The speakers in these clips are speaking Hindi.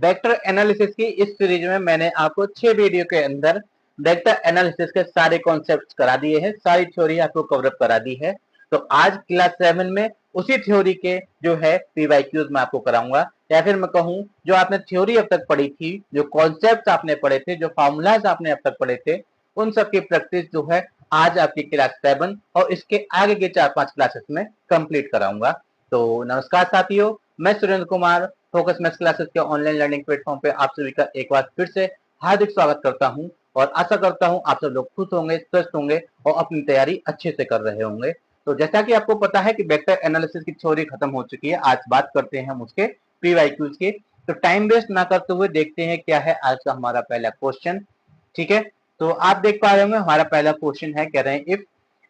वेक्टर एनालिसिस की इस सीरीज में मैंने आपको 6 वीडियो के अंदर वेक्टर एनालिसिस के सारे कॉन्सेप्ट्स करा दिए हैं, सारी थ्योरी आपको कवरअप करा दी है। तो आज क्लास 7 में उसी थ्योरी के जो है पीवाईक्यूज मैं आपको कराऊंगा, या फिर मैं कहूं जो आपने थ्योरी अब तक पढ़ी थी, जो कॉन्सेप्ट आपने पढ़े थे, जो फॉर्मूलाज आपने अब तक पढ़े थे, उन सब की प्रैक्टिस जो है आज आपकी क्लास 7 और इसके आगे के 4-5 क्लासेस में कंप्लीट कराऊंगा। तो नमस्कार साथियों, मैं Surendra Kumar focus maths classes के ऑनलाइन लर्निंग प्लेटफॉर्म पे आप सभी का एक बार फिर से हार्दिक स्वागत करता हूं और आशा करता हूं आप सब लोग खुश होंगे, स्वस्थ होंगे और अपनी तैयारी अच्छे से कर रहे होंगे। तो जैसा कि आपको पता है कि वेक्टर एनालिसिस की थ्योरी खत्म हो चुकी है, आज बात करते हैं हम उसके पीवाईक्यूज की। तो टाइम वेस्ट ना करते हुए देखते हैं क्या है आज का हमारा पहला क्वेश्चन। ठीक है, तो आप देख पा रहे होंगे हमारा पहला क्वेश्चन है, कह रहे हैं if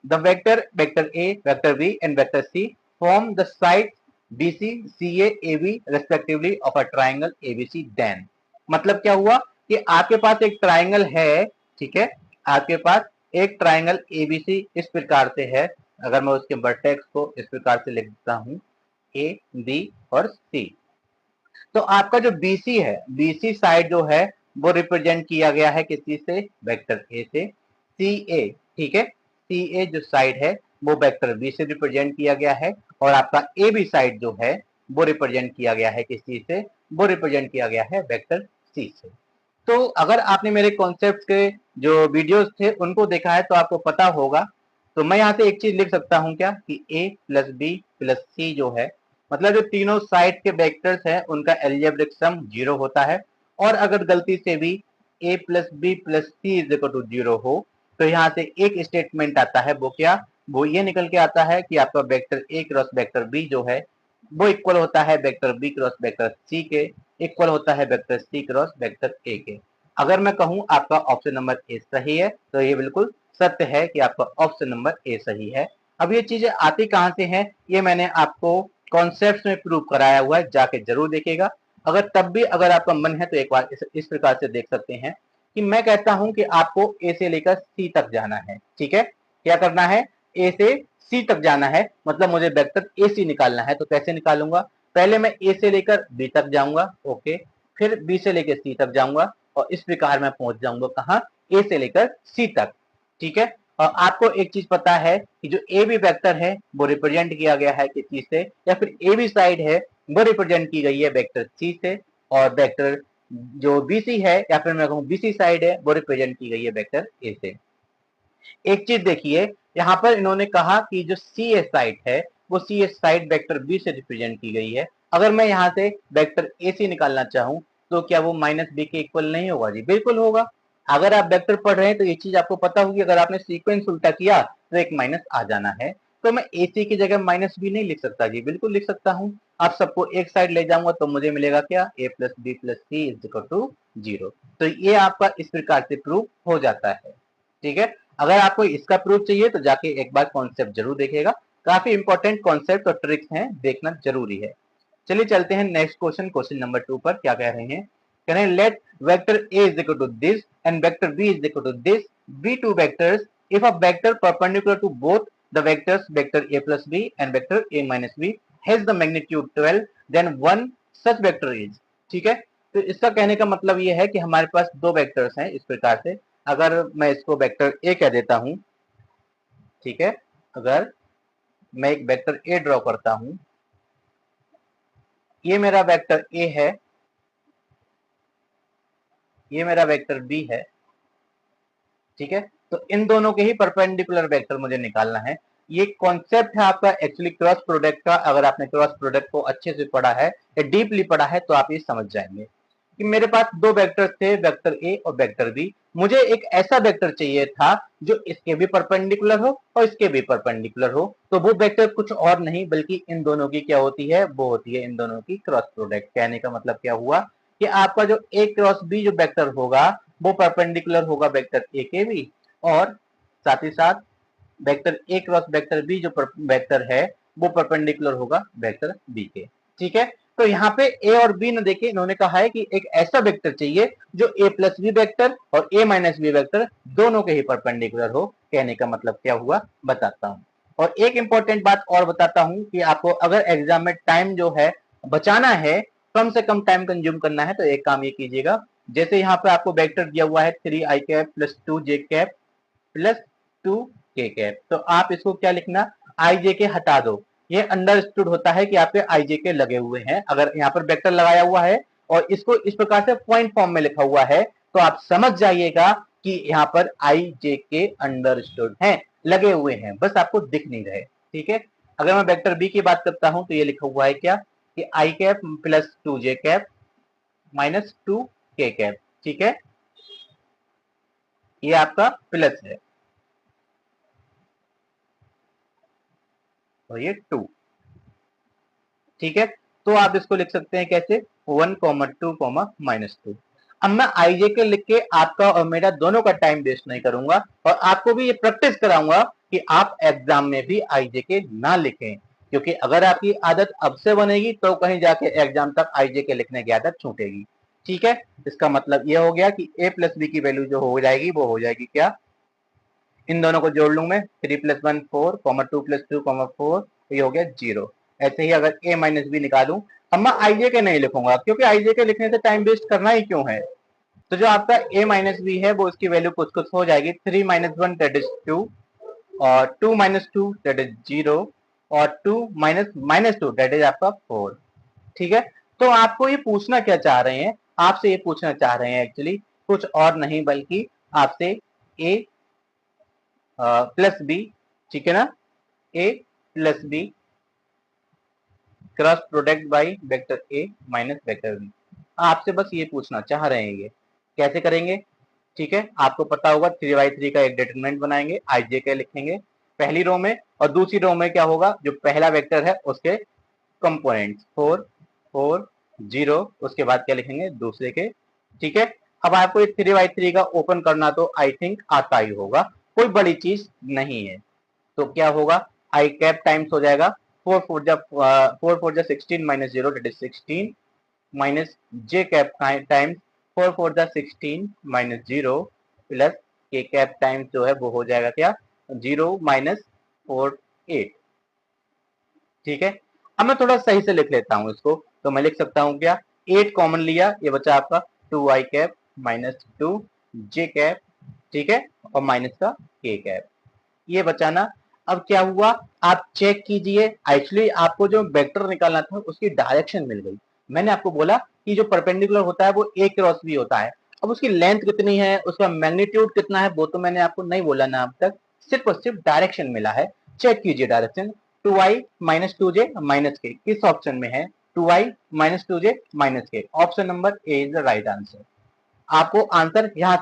the vector A, vector B and vector C form the side BC, CA, AB respectively of a triangle ABC, then मतलब क्या हुआ कि आपके पास एक ट्राइंगल है, ठीक है, आपके पास एक ट्राइंगल ABC इस प्रकार से है। अगर मैं उसके वर्टेक्स को इस प्रकार से लिख देता हूं A, B और C, तो आपका जो BC है, BC साइड जो है वो रिप्रेजेंट किया गया है किसी से, वेक्टर A से। CA, ठीक है, CA जो साइड है वो वेक्टर B से रिप्रेजेंट किया गया है, और आपका AB साइड जो है वो रिप्रेजेंट किया गया है किसी से, वो रिप्रेजेंट किया गया है वेक्टर C से। तो अगर आपने मेरे कॉन्सेप्ट के जो वीडियोस थे उनको देखा है तो आपको पता होगा। तो मैं यहाँ से एक चीज लिख सकता हूँ क्या कि A plus B plus C जो है, मतलब जो तीनों साइड के वेक्टर्स हैं उनका एल्जेब्रिक सम 0 होता है। और अगर गलती से भी A plus B plus C is equal to 0 हो तो यहाँ से एक स्टेटमेंट आता है, वो क्या, वो ये निकल के आता है कि आपका vector A cross vector B जो है वो इक्वल होता है vector B cross vector C के, इक्वल होता है vector C cross vector A के। अगर मैं कहूं आपका ऑप्शन नंबर ए सही है तो ये बिल्कुल सत्य है कि आपका ऑप्शन नंबर ए सही है। अब ये चीजें आती कहां से हैं, ये मैंने आपको कॉन्सेप्ट में प्रूव कराया हुआ है, जाके जरूर देखिएगा। अगर तब भी अगर आपका मन है तो एक बार इस प्रकार से देख सकते हैं कि मैं कहता हूं कि आपको ए से लेकर सी तक जाना है। ठीक है, क्या करना है, ए से सी तक जाना है, मतलब मुझे वेक्टर ए सी निकालना है। तो कैसे निकालूंगा, पहले मैं ए से लेकर बी तक जाऊंगा, ओके, फिर बी से लेकर सी तक जाऊंगा और इस प्रकार मैं पहुंच जाऊंगा कहां, ए से लेकर सी तक। ठीक है, और आपको एक चीज पता है कि जो ए बी वेक्टर है वो रिप्रेजेंट किया गया है किस चीज से, या फिर ए बी साइड है वो रिप्रेजेंट की गई है वेक्टर सी से, और वेक्टर जो बीसी है या फिर मैं कहूं बीसी साइड है वो रिप्रेजेंट की गई है वेक्टर ए से। एक चीज देखिए, यहाँ पर इन्होंने कहा कि जो सी एस साइड है वो C S side vector B से रिप्रेजेंट की गई है। अगर मैं यहाँ से वेक्टर ए सी निकालना चाहूं तो क्या वो माइनस बी के इक्वल नहीं होगा जी, बिल्कुल होगा। अगर आप वेक्टर पढ़ रहे हैं तो ये चीज आपको पता होगी, अगर आपने सीक्वेंस उल्टा किया तो एक माइनस आ जाना है। तो मैं ए सी की जगह माइनस बी नहीं लिख सकता जी, बिल्कुल लिख सकता हूँ। आप सबको एक साइड ले जाऊंगा तो मुझे मिलेगा क्या, A plus B plus C is equal to 0। तो ये आपका इस प्रकार से प्रूव हो जाता है। ठीक है, अगर आपको इसका प्रूफ चाहिए तो जाके एक बार कॉन्सेप्ट जरूर देखिएगा, काफी इंपॉर्टेंट कॉन्सेप्ट और ट्रिक्स हैं, देखना जरूरी है। चलिए चलते हैं नेक्स्ट क्वेश्चन, क्वेश्चन नंबर 2 पर। क्या कह रहे हैं, कह रहे हैं let vector A is equal to this and vector B is equal to this be two vectors if a vector perpendicular to both the vectors vector A plus B and vector A minus B has the magnitude 12 then one such vector is. ठीक है, तो इसका कहने का मतलब ये है कि हमारे पास दो वेक्टर्स हैं इस प्रकार से। अगर मैं इसको वेक्टर ए कह देता हूं, ठीक है, अगर मैं एक वेक्टर ए ड्रॉ करता हूं, ये मेरा वेक्टर ए है, ये मेरा वेक्टर बी है। ठीक है, तो इन दोनों के ही परपेंडिकुलर वेक्टर मुझे निकालना है। ये कॉन्सेप्ट है आपका एक्चुअली क्रॉस प्रोडक्ट का। अगर आपने क्रॉस प्रोडक्ट को अच्छे से पढ़ा है या डीपली पढ़ा है तो आप ये समझ जाएंगे कि मेरे पास दो वेक्टर थे, वेक्टर ए और वेक्टर बी। मुझे एक ऐसा वेक्टर चाहिए था जो इसके भी परपेंडिकुलर हो और इसके भी परपेंडिकुलर हो। तो वो वेक्टर कुछ और नहीं बल्कि इन दोनों की क्या होती है, वो होती है इन दोनों की क्रॉस प्रोडक्ट। कहने का मतलब क्या हुआ कि आपका जो ए क्रॉस बी जो वेक्टर होगा वो परपेंडिकुलर होगा वेक्टर ए के भी, और साथ ही साथ vector A cross vector B जो वेक्टर है वो परपेंडिकुलर होगा वेक्टर बी के। ठीक है, तो यहाँ पे ए और बी न देखिए, इन्होंने कहा है कि एक ऐसा वेक्टर चाहिए जो ए प्लस बी वेक्टर और ए माइनस बी वेक्टर दोनों के ही परपेंडिकुलर हो। कहने का मतलब क्या हुआ बताता हूँ, और एक इंपॉर्टेंट बात और बताता हूँ कि आपको अगर एग्जाम में टाइम जो है बचाना है कम से कम टाइम कंज्यूम करना है तो एक काम ये कीजिएगा, जैसे यहाँ पे आपको वेक्टर दिया हुआ है 3i cap plus 2j cap plus 2k cap, तो आप इसको क्या लिखना, आई जे के हटा दो। ये अंडरस्टूड होता है कि आपके आई जे के लगे हुए हैं। अगर यहाँ पर वेक्टर लगाया हुआ है और इसको इस प्रकार से पॉइंट फॉर्म में लिखा हुआ है तो आप समझ जाइएगा कि यहाँ पर आई जे के अंडरस्टूड हैं, लगे हुए हैं, बस आपको दिख नहीं रहे। ठीक है, अगर मैं वेक्टर बी की बात करता हूं तो ये लिखा हुआ है क्या कि I cap plus 2j cap minus 2k cap. ठीक है, ये आपका प्लस है और ये 2। ठीक है, तो आप इसको लिख सकते हैं कैसे, 1 2 -2। अब मैं आईजे के लिख के आपका और मेरा दोनों का टाइम वेस्ट नहीं करूंगा और आपको भी ये प्रैक्टिस कराऊंगा कि आप एग्जाम में भी आईजे के ना लिखें, क्योंकि अगर आपकी आदत अब से बनेगी तो कहीं जाके एग्जाम तक आईजे के लिखने की आदत छूटेगी। ठीक है, इसका मतलब ये हो गया कि a प्लस बी की वैल्यू जो हो जाएगी वो हो जाएगी क्या, इन दोनों को जोड़ लूं मैं, 3 + 1 4, 2 + 2 4, ये हो गया 0। ऐसे ही अगर a माइनस बी निकालूं, अब मैं आईजे के नहीं लिखूंगा क्योंकि आईजे के लिखने से टाइम वेस्ट करना ही क्यों है। तो जो आपका a माइनस बी है वो इसकी वैल्यू कुछ कुछ हो जाएगी, 3 - 1 दैट इज 2 और 2 - 2 दैट इज 0 और 2 - -2 दैट इज आपका 4। ठीक है, तो आपको ये पूछना क्या चाह रहे हैं, आपसे ये पूछना चाह रहे हैं एक्चुअली कुछ और नहीं बल्कि आपसे a प्लस बी, ठीक है ना, a plus B cross product by vector a minus vector b, आपसे बस ये पूछना चाह रहे हैं। ये कैसे करेंगे, ठीक है, आपको पता होगा 3/3 का एक डिटरमिनेंट बनाएंगे, आई जे के लिखेंगे पहली रो में और दूसरी रो में क्या होगा, जो पहला वेक्टर है उसके कंपोनेंट्स 4 4 0, उसके बाद क्या लिखेंगे दूसरे के। ठीक है, अब आपको ये 3/3 का ओपन करना तो आई थिंक आता ही होगा, कोई बड़ी चीज नहीं है। तो क्या होगा, आई कैप टाइम्स हो जाएगा 4 4 16 - 0 that is 16 minus J cap times 4 4 16 -0 plus K cap times जो है वो हो जाएगा क्या, 0 -4 8। ठीक है, अब मैं थोड़ा सही से लिख लेता हूं इसको, तो मैं लिख सकता हूं क्या, 8 कॉमन लिया, ये बचा आपका 2i cap minus 2j cap, ठीक है, और माइनस का k कैप, ये बचाना। अब क्या हुआ, आप चेक कीजिए, एक्चुअली आपको जो वेक्टर निकालना था उसकी डायरेक्शन मिल गई। मैंने आपको बोला कि जो परपेंडिकुलर होता है वो a क्रॉस b होता है, अब उसकी लेंथ कितनी है, उसका मैग्नीट्यूड कितना है वो तो मैंने आपको नहीं बोला ना अब तक, सिर्फ और सिर्फ डायरेक्शन मिला है। चेक कीजिए डायरेक्शन, 2i - 2j - k किस ऑप्शन में है, 2i - 2j - k, option number A is the right answer. आपको आंसर यहाँ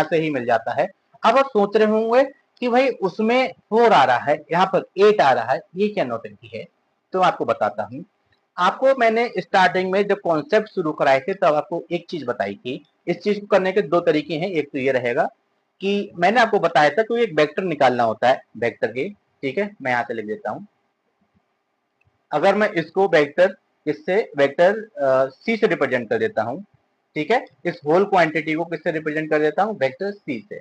से ही मिल जाता है। अब आप सोच रहे होंगे कि भाई उसमें 4 आ रहा है, यहाँ पर 8 आ रहा है, ये क्या नौटंकी है, तो आपको बताता हूँ। आपको मैंने स्टार्टिंग में जब कॉन्सेप्ट शुरू कराए थे तब आपको एक चीज बताई थी, इस चीज को करने के दो तरीके हैं, एक तो ये रहेगा कि मैंने आपको बताया था कि एक वेक्टर निकालना होता है वेक्टर के। ठीक है, मैं यहाँ से लिख देता हूँ, अगर मैं इसको वेक्टर किससे, वेक्टर सी से रिप्रेजेंट कर देता हूँ, ठीक है, इस होल क्वांटिटी को किससे रिप्रेजेंट कर देता हूँ, वेक्टर सी से।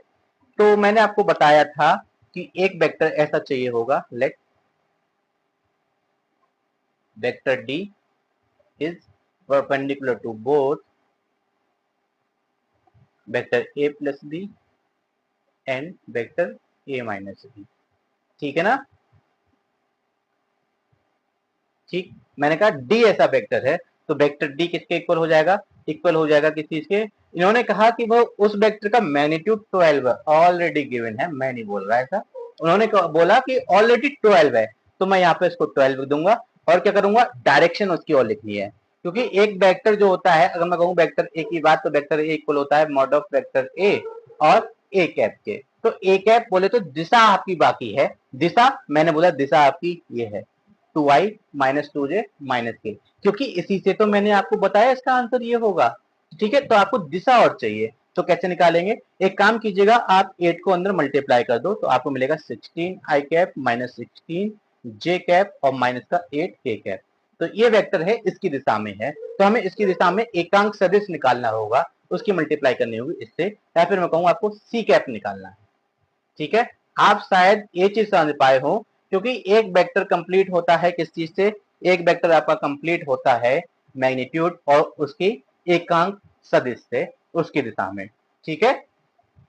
तो मैंने आपको बताया था कि एक वेक्टर ऐसा चाहिए होगा, let vector D is perpendicular to both vector A plus B and vector A minus B. ठीक है ना, ठीक, मैंने कहा डी ऐसा वेक्टर है तो वेक्टर डी किसके इक्वल हो जाएगा, इक्वल हो जाएगा किस चीज के, इन्होंने कहा कि वो उस वेक्टर का मैग्नीट्यूड 12 है, ऑलरेडी गिवन है, मैं नहीं बोल रहा ऐसा, उन्होंने बोला कि ऑलरेडी 12 है, तो मैं यहाँ पे इसको 12 लिख दूंगा और क्या करूंगा, डायरेक्शन उसकी और लिखनी है, क्योंकि एक वेक्टर जो होता है, अगर मैं कहूँ वेक्टर ए की बात, तो वेक्टर ए इक्वल होता है मॉड ऑफ वेक्टर ए और ए कैप के। तो ए कैप बोले तो दिशा आपकी बाकी है, दिशा मैंने बोला दिशा आपकी ये है 2i - 2j - k, क्योंकि इसी से तो मैंने आपको बताया इसका आंसर ये होगा। ठीक है, तो आपको दिशा और चाहिए, तो कैसे निकालेंगे, एक काम कीजिएगा, आप 8 को अंदर मल्टीप्लाई कर दो तो आपको मिलेगा 16 i कैप - 16 j कैप और माइनस का 8 k कैप। तो ये वेक्टर है, इसकी दिशा में है, तो हमें इसकी दिशा में एकांक सदिश निकालना होगा, उसकी मल्टीप्लाई करनी होगी इससे, या फिर मैं कहूँ आपको सी कैप निकालना है। ठीक है, आप शायद ये चीज समझ पाए हो, क्योंकि एक वेक्टर कंप्लीट होता है किस चीज से, एक वेक्टर आपका कंप्लीट होता है मैग्नीट्यूड और उसकी एकांक सदिश से उसकी दिशा में। ठीक है,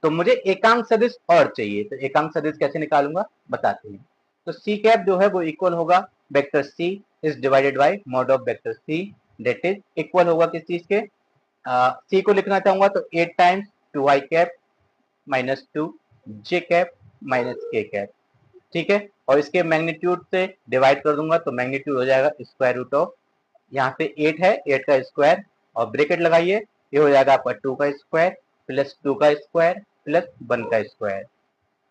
तो मुझे एकांक सदिश और चाहिए, तो एकांक सदिश कैसे निकालूंगा बताते हैं। तो सी कैप जो है वो इक्वल होगा vector C is divided by mod of vector C, that is equal होगा किस चीज के, सी को लिखना चाहूंगा तो 8 टाइम्स 2i कैप माइनस 2 जे कैप माइनस के कैप। ठीक है, और इसके मैग्नीट्यूड से डिवाइड कर दूंगा तो मैग्नीट्यूड हो जाएगा स्क्वायर रूट ऑफ, यहाँ पे 8 है, 8 का स्क्वायर और ब्रैकेट लगाइए, ये हो जाएगा आपका 2 का स्क्वायर प्लस 2 का स्क्वायर प्लस 1 का स्क्वायर।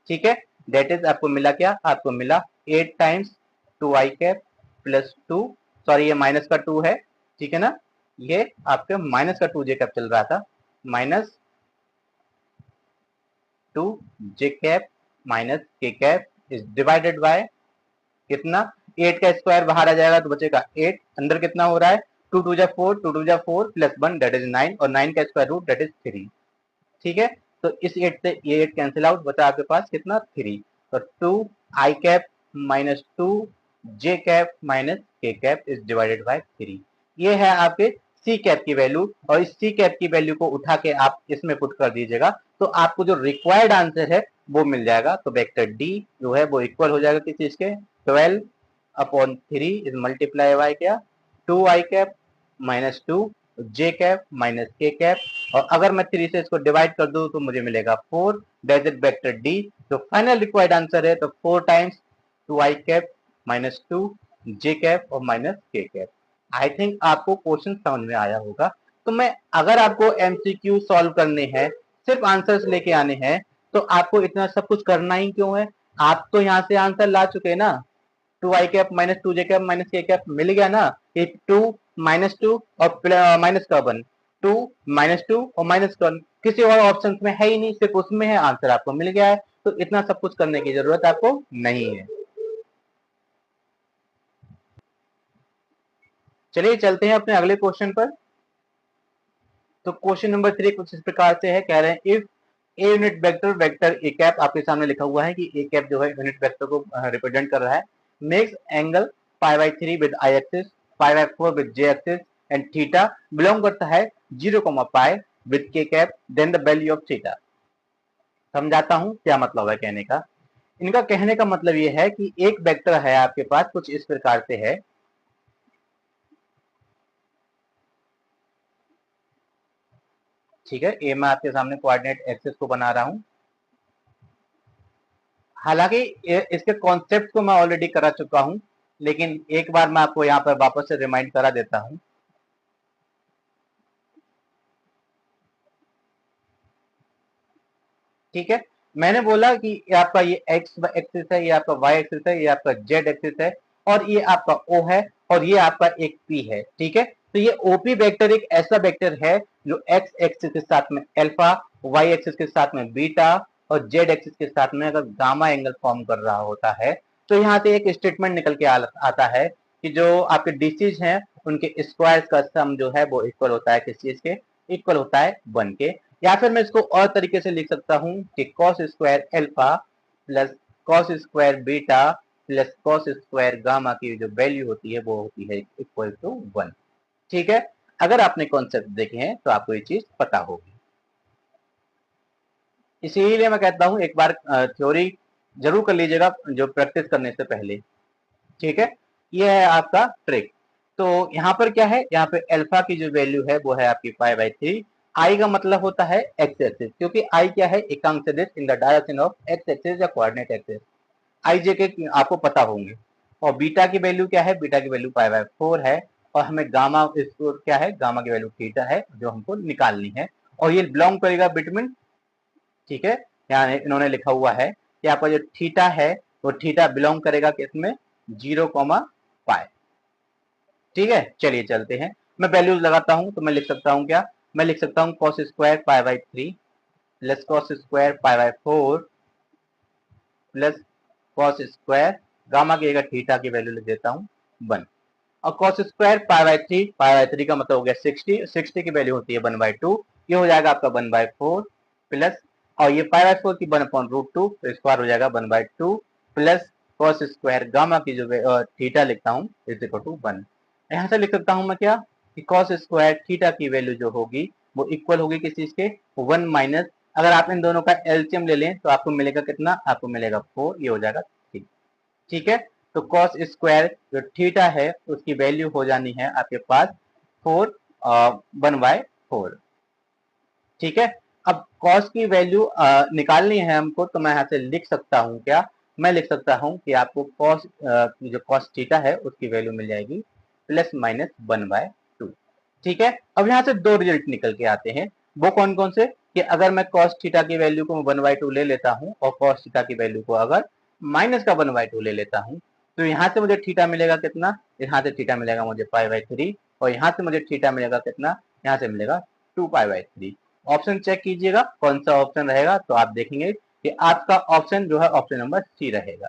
ठीक है, दैट इज आपको मिला क्या, आपको मिला 8 times 2i cap plus 2, sorry ये माइनस का 2 है, ठीक है ना, ये आपके माइनस का 2 जे कैप चल रहा था, माइनस 2 जे कैप माइनस के कैप इज डिवाइडेड बाय कितना, 8 का स्क्वायर बाहर आ जाएगा तो बचेगा 8, अंदर कितना हो रहा है 2 टू जा 4, 2 टू जा 4 प्लस 1 दैट इज 9 और 9 का स्क्वायर रूट दैट इज 3। ठीक है, तो इस 8 से ये 8 कैंसिल आउट, बचा आपके पास कितना 3, तो 2 आई कैप माइनस 2 जे कैप माइनस के कैप इज डिवाइडेड बाय 3। ये है आपके सी कैप की वैल्यू, और इस सी कैप की वैल्यू को उठा के आप इसमें पुट कर दीजिएगा तो आपको जो रिक्वायर्ड आंसर है वो मिल जाएगा। तो वेक्टर डी जो है वो इक्वल हो जाएगा किस चीज के, 12 अपॉन 3 इज मल्टीप्लाई बाय क्या 2 आई कैप माइनस 2 जे कैप माइनस के कैप, और अगर मैं 3 से इसको डिवाइड कर दूं तो मुझे मिलेगा 4, दैट इज वेक्टर डी। तो फाइनल रिक्वायर्ड आंसर है तो 4 टाइम्स 2 आई कैप माइनस 2 जे कैप और माइनस के कैप। आई थिंक आपको क्वेश्चन समझ में आया होगा। तो मैं अगर आपको एमसीक्यू सॉल्व करने हैं, सिर्फ आंसर्स लेके आने हैं, तो आपको इतना सब कुछ करना ही क्यों है, आप तो यहाँ से आंसर ला चुके हैं ना, 2i कैप माइनस 2 जे कैप माइनस के कैप मिल गया ना, ये 2 माइनस 2 और माइनस का 1, 2 माइनस 2 और माइनस का 1, किसी और ऑप्शन में है ही नहीं, सिर्फ उसमें है, आंसर आपको मिल गया है, तो इतना सब कुछ करने की जरूरत आपको नहीं है। चलिए चलते हैं अपने अगले क्वेश्चन पर। तो क्वेश्चन नंबर 3 कुछ इस प्रकार से है, कह रहे हैं if A unit vector vector A cap, आपके सामने लिखा हुआ है कि ए कैप जो है यूनिट वेक्टर को रिप्रेजेंट कर रहा है, makes angle π/3 with I axis, π/4 with J axis and theta belong करता है 0, pi with K cap, then the value of theta. समझाता हूं क्या मतलब है कहने का। इनका कहने का मतलब ये है कि एक वेक्टर है आपके पास, कुछ इस प्रकार से है, ठीक है, ए मैं आपके सामने कोऑर्डिनेट एक्सिस को बना रहा हूं, हालांकि इसके कॉन्सेप्ट को मैं ऑलरेडी करा चुका हूं, लेकिन एक बार मैं आपको यहाँ पर वापस से रिमाइंड करा देता हूं। ठीक है, मैंने बोला कि ये आपका ये एक्स एक्सिस है, ये आपका वाई एक्सिस है, ये आपका जेड एक्सिस है, और ये आपका ओ है, और ये आपका एक पी है। ठीक है, तो ये ओपी वेक्टर एक ऐसा वेक्टर है जो एक्स एक्सिस के साथ में अल्फा, वाई एक्सिस के साथ में बीटा और जेड एक्सिस के साथ में अगर गामा एंगल फॉर्म कर रहा होता है, तो यहाँ से एक स्टेटमेंट निकल के आता है कि जो आपके डिसीज हैं उनके स्क्वायर्स का सम जो है वो इक्वल होता है किस चीज के, इक्वल होता है 1 के। या फिर मैं इसको और तरीके से लिख सकता हूं कि cos square alpha plus cos square beta plus cos square gamma की जो वैल्यू होती है वो होती है इक्वल टू 1। ठीक है, अगर आपने कॉन्सेप्ट देखे हैं तो आपको ये चीज पता होगी, इसीलिए मैं कहता हूं एक बार थ्योरी जरूर कर लीजिएगा जो प्रैक्टिस करने से पहले। ठीक है, ये है आपका ट्रिक। तो यहाँ पर क्या है, यहाँ पे अल्फा की जो वैल्यू है वो है आपकी π/3, आई का मतलब होता है एक्स एक्सिस, क्योंकि आई क्या है एकांक सदिश in the direction of x axis या कोऑर्डिनेट एक्सिस, आई जे के आपको पता होंगे। और बीटा की वैल्यू क्या है, बीटा की वैल्यू π/4 है, और हमें गामा इसको क्या है, गामा की वैल्यू थीटा है जो हमको निकालनी है, और ये बिलोंग करेगा बिटवीन, ठीक है, यहाँ इन्होंने लिखा हुआ है कि आपका जो थीटा है वो थीटा बिलोंग करेगा किसमें, 0, ठीक है, चलिए चलते हैं, मैं वैल्यूज लगाता हूं तो मैं लिख सकता हूं क्या, मैं लिख सकता हूं cos square π/3 plus cos square π/4 plus cos square gamma की जगह थीटा की वैल्यू लिख देता हूं 1, और कॉस स्क्वायर π/3 का मतलब हो गया 60, 60 की वैल्यू होती है 1/2, ये हो जाएगा आपका 1/4 प्लस, और ये π/4 की 1/√2 तो स्क्वायर हो जाएगा 1/2 प्लस कॉस स्क्वायर गामा की जो थीटा लिखता हूँ इज इक्वल टू 1। यहां से लिख सकता हूं मैं क्या, कि कॉस स्क्वायर थीटा की वैल्यू जो होगी वो इक्वल होगी किस चीज के, 1 माइनस, अगर आप इन दोनों का एलसीएम ले लें तो आपको मिलेगा कितना, आपको मिलेगा 4, ये हो जाएगा 3। ठीक है, तो कॉस स्क्वायर जो थीटा है उसकी वैल्यू हो जानी है आपके पास 4 1/4। ठीक है, अब कॉस की वैल्यू निकालनी है हमको, तो मैं यहाँ से लिख सकता हूँ क्या, मैं लिख सकता हूँ कि आपको कॉस जो कॉस थीटा है उसकी वैल्यू मिल जाएगी +-1/2। ठीक है, अब यहाँ से दो रिजल्ट निकल के आते हैं, वो कौन कौन से, कि अगर मैं कॉस थीटा की वैल्यू को 1/2 ले लेता हूँ और कॉस थीटा की वैल्यू को अगर -1/2 ले लेता हूँ, तो यहाँ से मुझे थीटा मिलेगा कितना, यहाँ से थीटा मिलेगा मुझे π/3, और यहाँ से मुझे थीटा मिलेगा कितना, यहाँ से मिलेगा 2π/3। ऑप्शन चेक कीजिएगा कौन सा ऑप्शन रहेगा, तो आप देखेंगे कि आपका ऑप्शन जो है ऑप्शन नंबर सी रहेगा।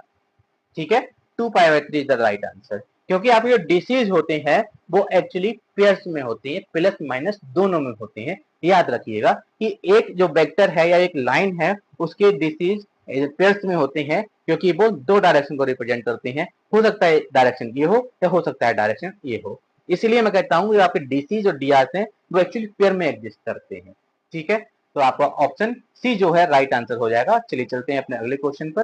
ठीक है, 2π/3 इज द राइट आंसर, क्योंकि आप जो डिसीज होते हैं वो एक्चुअली पेयर्स में होती है, प्लस माइनस दोनों में होते हैं। याद रखिएगा कि एक जो वेक्टर है या एक लाइन है उसके डिसीज पेयर्स में होते हैं, क्योंकि वो दो डायरेक्शन को रिप्रेजेंट करते हैं, हो सकता है डायरेक्शन ये हो या हो सकता है डायरेक्शन ये हो, इसलिए मैं कहता हूँ कि आपके डीसीज और डीआर हैं वो एक्चुअली पेयर में एग्जिस्ट करते हैं। ठीक है, तो आपका ऑप्शन सी जो है राइट आंसर हो जाएगा। चलिए चलते हैं अपने अगले क्वेश्चन पर।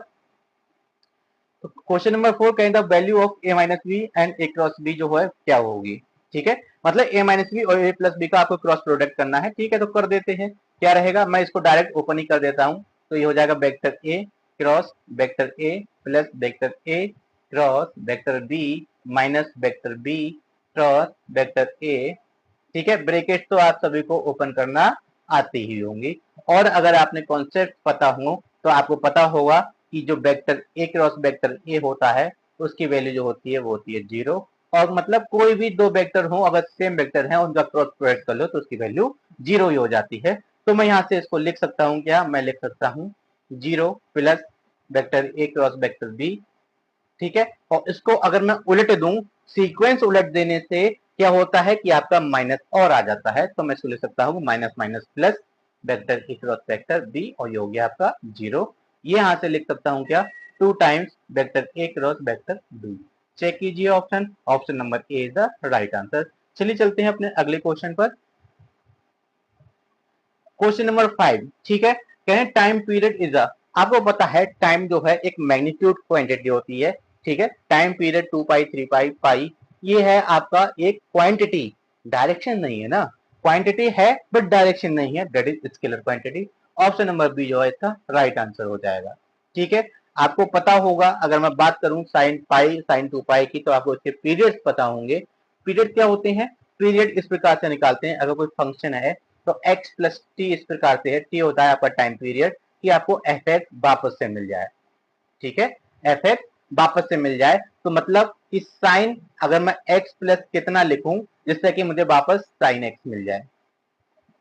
तो क्वेश्चन नंबर 4 कहें the value of a minus B and a cross B जो है क्या होगी। ठीक है, मतलब a माइनस बी और a प्लस बी का आपको क्रॉस प्रोडक्ट करना है। ठीक है, तो कर देते हैं, क्या रहेगा, मैं इसको डायरेक्ट ओपन ही कर देता हूँ, तो ये हो जाएगा vector a cross vector a plus vector a cross vector b minus vector b cross vector a। ठीक है, ब्रैकेट तो आप सभी को ओपन करना आती ही होंगी, और अगर आपने कॉन्सेप्ट पता हो तो आपको पता होगा कि जो vector A cross vector A होता है उसकी वैल्यू जो होती है वो होती है 0, और मतलब कोई भी दो वेक्टर हो अगर सेम वेक्टर है उनका क्रॉस प्रोडक्ट कर लो तो उसकी वैल्यू 0 ही हो जाती है। तो मैं यहाँ से इसको लिख सकता हूँ, क्या मैं लिख सकता हूँ 0 plus vector A cross vector B. ठीक है, और इसको अगर मैं उलट दूं, सीक्वेंस उलट देने से क्या होता है कि आपका माइनस और आ जाता है, तो मैं इसको लिख सकता हूँ minus minus plus vector A cross vector B, और ये हो गया आपका 0। ये यहां से लिख सकता हूँ क्या, 2 times vector A cross vector B. Check कीजिए option, option number A is the right answer. चलिए चलते हैं अपने अगले क्वेश्चन पर। Question number 5। ठीक है, कहें टाइम पीरियड इज अ, आपको पता है टाइम जो है एक मैग्नीट्यूड क्वांटिटी होती है। ठीक है, टाइम पीरियड 2 पाई 3 पाई पाई, ये है आपका एक क्वांटिटी, डायरेक्शन नहीं है ना, क्वांटिटी है बट डायरेक्शन नहीं है, that is scalar quantity. Option number B जो है इसका राइट आंसर हो जाएगा। ठीक है, आपको पता होगा, अगर मैं बात करूं साइन पाई साइन 2 पाई की, तो आपको इसके पीरियड्स पता होंगे। पीरियड क्या होते हैं, पीरियड इस प्रकार से निकालते हैं, अगर कोई फंक्शन है तो x प्लस टी इस प्रकार से है, टी होता है आपका टाइम पीरियड, कि आपको एफ एक्स वापस से मिल जाए। ठीक है, एफ एक्स वापस से मिल जाए, तो मतलब कि साइन अगर मैं x प्लस कितना लिखूं जिससे कि मुझे वापस साइन x मिल जाए।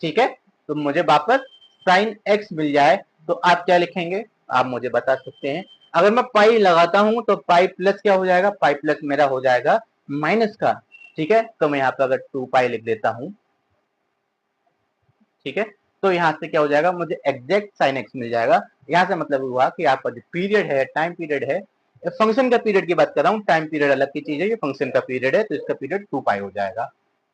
ठीक है, तो मुझे वापस साइन x मिल जाए, तो आप क्या लिखेंगे, आप मुझे बता सकते हैं। अगर मैं पाई लगाता हूं तो पाई प्लस क्या हो जाएगा, पाई प्लस मेरा हो जाएगा माइनस का। ठीक है, तो मैं यहाँ पे अगर 2 पाई लिख देता हूं, ठीक है, तो यहाँ से क्या हो जाएगा, मुझे एग्जैक्ट साइन एक्स मिल जाएगा। यहाँ से मतलब हुआ कि आपका जो पीरियड है, टाइम पीरियड है, फंक्शन का पीरियड की बात कर रहा हूँ, टाइम पीरियड अलग की चीज है, ये फंक्शन का पीरियड है, तो इसका पीरियड 2 पाई हो जाएगा।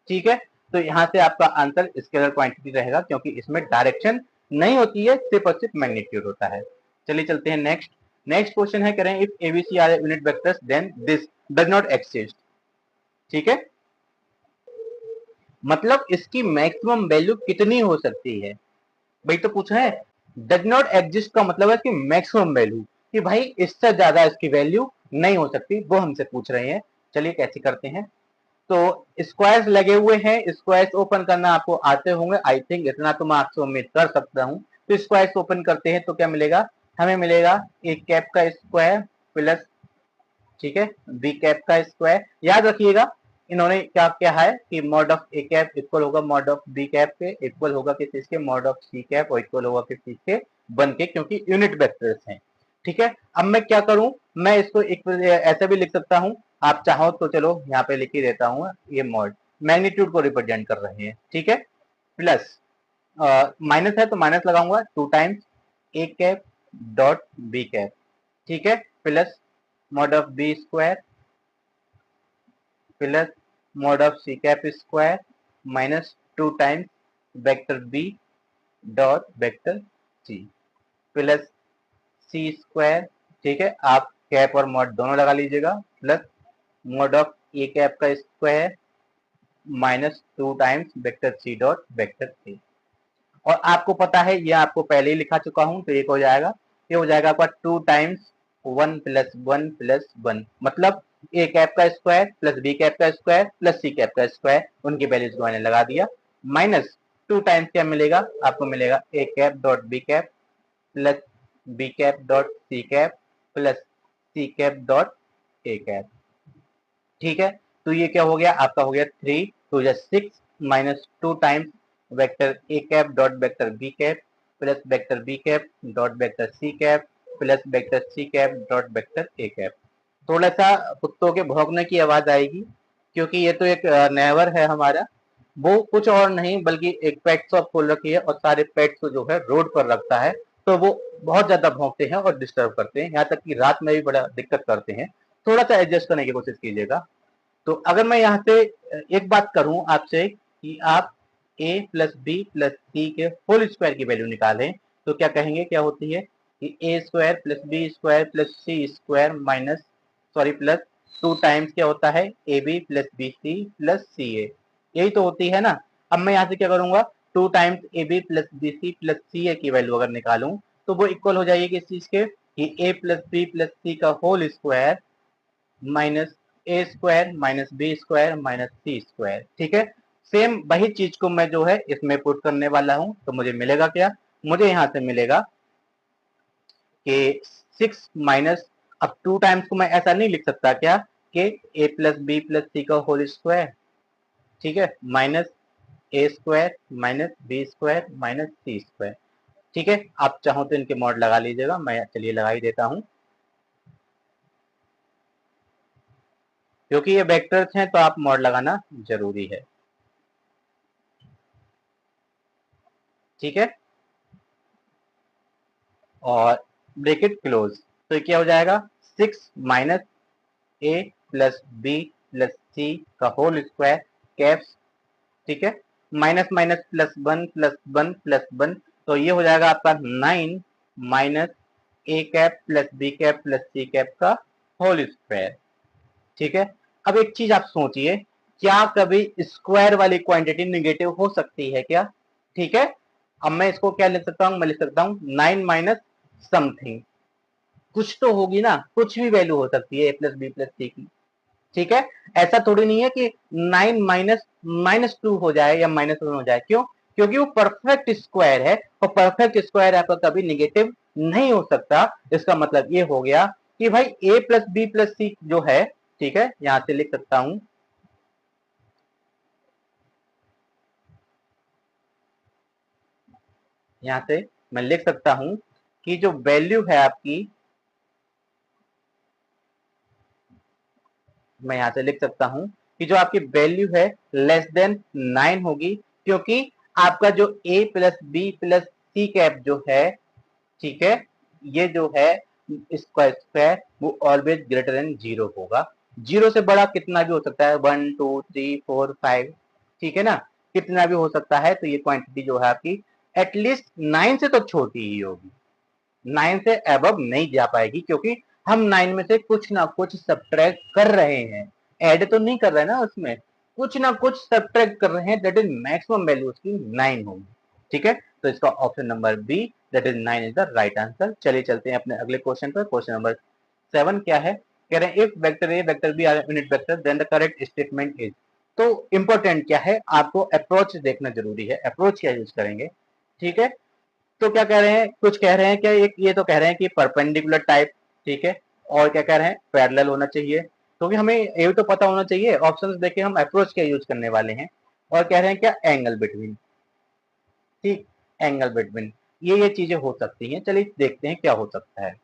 ठीक है, तो यहाँ से आपका आंसर स्केलर क्वांटिटी रहेगा, क्योंकि इसमें डायरेक्शन नहीं होती है, सिर्फ और सिर्फ मैग्नीट्यूड होता है। चलिए चलते हैं नेक्स्ट। नेक्स्ट क्वेश्चन है, करें if ABC are unit vectors then this does not exist. ठीक है, मतलब इसकी मैक्सिमम वैल्यू कितनी हो सकती है, भाई तो पूछा है। डज नॉट एग्जिस्ट का मतलब है कि मैक्सिमम वैल्यू, कि भाई इससे ज्यादा इसकी वैल्यू नहीं हो सकती, वो हमसे पूछ रहे हैं। चलिए कैसे करते हैं, तो स्क्वायर्स लगे हुए हैं, स्क्वायर्स ओपन करना आपको आते होंगे, आई थिंक इतना तो मैं आपसे उम्मीद कर सकता हूँ। तो स्क्वायर्स ओपन करते हैं तो क्या मिलेगा, हमें मिलेगा एक कैप का स्क्वायर प्लस, ठीक है, बी कैप का स्क्वायर। याद रखिएगा इन्होंने क्या क्या है कि mod of A cap equal होगा मॉड ऑफ बी कैप के, इक्वल होगा किस चीज के, मॉड ऑफ सी कैप, और इक्वल होगा किस चीज के, बन के, क्योंकि यूनिट वेक्टर्स हैं। ठीक है, अब मैं क्या करूं, मैं इसको एक ऐसे भी लिख सकता हूं, आप चाहो तो चलो यहाँ पे लिख ही देता हूँ, ये मॉड मैग्नीट्यूड को रिप्रेजेंट कर रहे हैं। ठीक है, प्लस माइनस है तो माइनस लगाऊंगा 2 times A cap dot B cap. ठीक है, plus mod of B square plus mod of C cap square minus 2 times vector B dot vector C plus C square, ठीक है, आप कैप और मॉड दोनों लगा लीजिएगा, plus mod of A cap का square minus 2 times vector C dot vector A. और आपको पता है ये आपको पहले ही लिखा चुका हूं, तो एक हो जाएगा, ये हो जाएगा आपका 2 टाइम्स 1 प्लस 1 प्लस 1, मतलब ए कैप का स्क्वायर प्लस बी कैप का स्क्वायर प्लस सी कैप का स्क्वायर, उनकी वैल्यूज को मैंने लगा दिया, माइनस 2 टाइम्स क्या मिलेगा आपको, मिलेगा A cap dot B cap plus B cap dot C cap plus C cap dot A cap, ठीक है। तो ये क्या हो गया आपका, हो गया 3 to 6 minus 2 times vector A cap dot vector B cap plus vector B cap dot vector C cap plus vector C cap dot vector A cap. थोड़ा सा कुत्तों के भौंकने की आवाज आएगी, क्योंकि ये तो एक नेवर है हमारा, वो कुछ और नहीं बल्कि एक पेट शॉप खोल रखी है और सारे पेट्स को जो है रोड पर रखता है, तो वो बहुत ज्यादा भौंकते हैं और डिस्टर्ब करते हैं, यहाँ तक कि रात में भी बड़ा दिक्कत करते हैं। थोड़ा सा एडजस्ट करने की कोशिश कीजिएगा। तो अगर मैं यहाँ से एक बात करूं आपसे कि आप a प्लस बी प्लस सी के होल स्क्वायर की वैल्यू निकालें, तो क्या कहेंगे, क्या होती है कि A square plus B square plus C square minus sorry plus 2 times क्या होता है A B plus B C plus C A, यही तो होती है ना। अब मैं यहाँ से क्या करूंगा, 2 times A B plus B C plus C A की वैल्यू अगर निकालूं तो वो इक्वल हो जाएगी किस चीज के, कि A plus B plus C का whole square minus A square minus B square minus C square, ठीक है। सेम वही चीज को मैं जो है इसमें पुट करने वाला हूं, तो मुझे मिलेगा क्या, मुझे यहां से मिलेगा कि 6 माइनस, अब 2 टाइम्स को मैं ऐसा नहीं लिख सकता क्या कि A plus B plus C का होल स्क्वायर, ठीक है, minus A square minus B square minus C square, ठीक है। आप चाहो तो इनके मॉड लगा लीजिएगा, मैं चलिए लगा ही देता हूं, क्योंकि ये वेक्टर्स हैं तो आप मॉड लगाना जरूरी है, ठीक है। और ब्रैकेट क्लोज, तो ये क्या हो जाएगा, 6 minus A plus B plus C का होल स्क्वायर कैप्स, ठीक है, minus minus plus 1 plus 1 plus 1, तो ये हो जाएगा आपका 9 minus A cap plus B cap plus C cap का होल स्क्वायर, ठीक है। अब एक चीज आप सोचिए, क्या कभी स्क्वायर वाली क्वांटिटी निगेटिव हो सकती है क्या, ठीक है। अब मैं इसको क्या लिख सकता हूं, मैं लिख सकता हूं 9 माइनस समथिंग, कुछ तो होगी ना, कुछ भी वैल्यू हो सकती है ए प्लस बी प्लस सी की, ठीक है। ऐसा थोड़ी नहीं है कि 9 माइनस माइनस 2 हो जाए या माइनस 1 हो जाए, क्यों, क्योंकि वो परफेक्ट स्क्वायर है और परफेक्ट स्क्वायर आपका कभी निगेटिव नहीं हो सकता। इसका मतलब ये हो गया कि भाई ए प्लस बी प्लस सी जो है, ठीक है, यहां से लिख सकता हूं, यहां से मैं लिख सकता हूं कि जो वैल्यू है आपकी, मैं यहां से लिख सकता हूं कि जो आपकी वैल्यू है लेस देन 9 होगी, क्योंकि आपका जो a plus B plus C cap जो है, ठीक है, ये जो है इसका स्क्वायर वो ऑलवेज ग्रेटर देन 0 होगा। 0 से बड़ा कितना भी हो सकता है, 1 2 3 4 5, ठीक है ना, कितना भी हो सकता है, तो ये क्वांटिटी जो है आपकी एटलीस्ट 9 से तो छोटी ही होगी, 9 से अबव नहीं जा पाएगी, क्योंकि हम 9 में से कुछ ना कुछ सब्ट्रैक्ट कर रहे हैं, ऐड तो नहीं कर रहे हैं ना, उसमें कुछ ना कुछ सब्ट्रैक्ट कर रहे हैं, दैट इज मैक्सिमम वैल्यू उसकी 9 होगी, ठीक है। तो इसका option number B that is 9 is the right answer. चलिए चलते हैं अपने अगले क्वेश्चन पर। क्वेश्चन नंबर 7 क्या है, कह रहे हैं if vector A vector B are unit vector then the correct statement is, तो इंपॉर्टेंट क्या है, आपको अप्रोच देखना जरूरी है, अप्रोच क्या यूज करेंगे, ठीक है। तो क्या कह रहे हैं, कुछ कह रहे हैं क्या, एक ये तो कह रहे हैं कि परपेंडिकुलर टाइप, ठीक है, और क्या कह रहे हैं पैरेलल होना चाहिए, क्योंकि हमें ये तो पता होना चाहिए, ऑप्शंस देखे हम अप्रोच क्या यूज करने वाले हैं, और कह रहे हैं क्या एंगल बिटवीन, ठीक, एंगल बिटवीन, ये चीजें हो सकती हैं। चलिए देखते हैं क्या हो सकता है।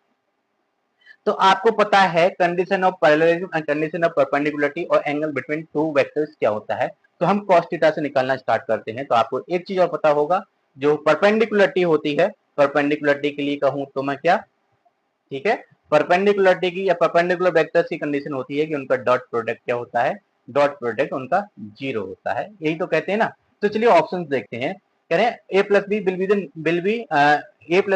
तो आपको पता है condition of parallelism and condition of perpendicularity और एंगल बिटवीन टू वेक्टर्स क्या होता है, तो हम cos थीटा से निकालना स्टार्ट करते हैं। तो आपको एक चीज और पता होगा, जो परपेंडिकुलरिटी होती है, परपेंडिकुलरिटी के लिए कहूं तो मैं क्या, ठीक है, परपेंडिकुलरिटी की या परपेंडिकुलर वेक्टर्स की कंडीशन होती है कि उनका डॉट प्रोडक्ट क्या होता है, डॉट प्रोडक्ट उनका 0 होता है, यही तो कहते हैं ना। तो चलिए ऑप्शंस देखते हैं। कह रहे हैं A plus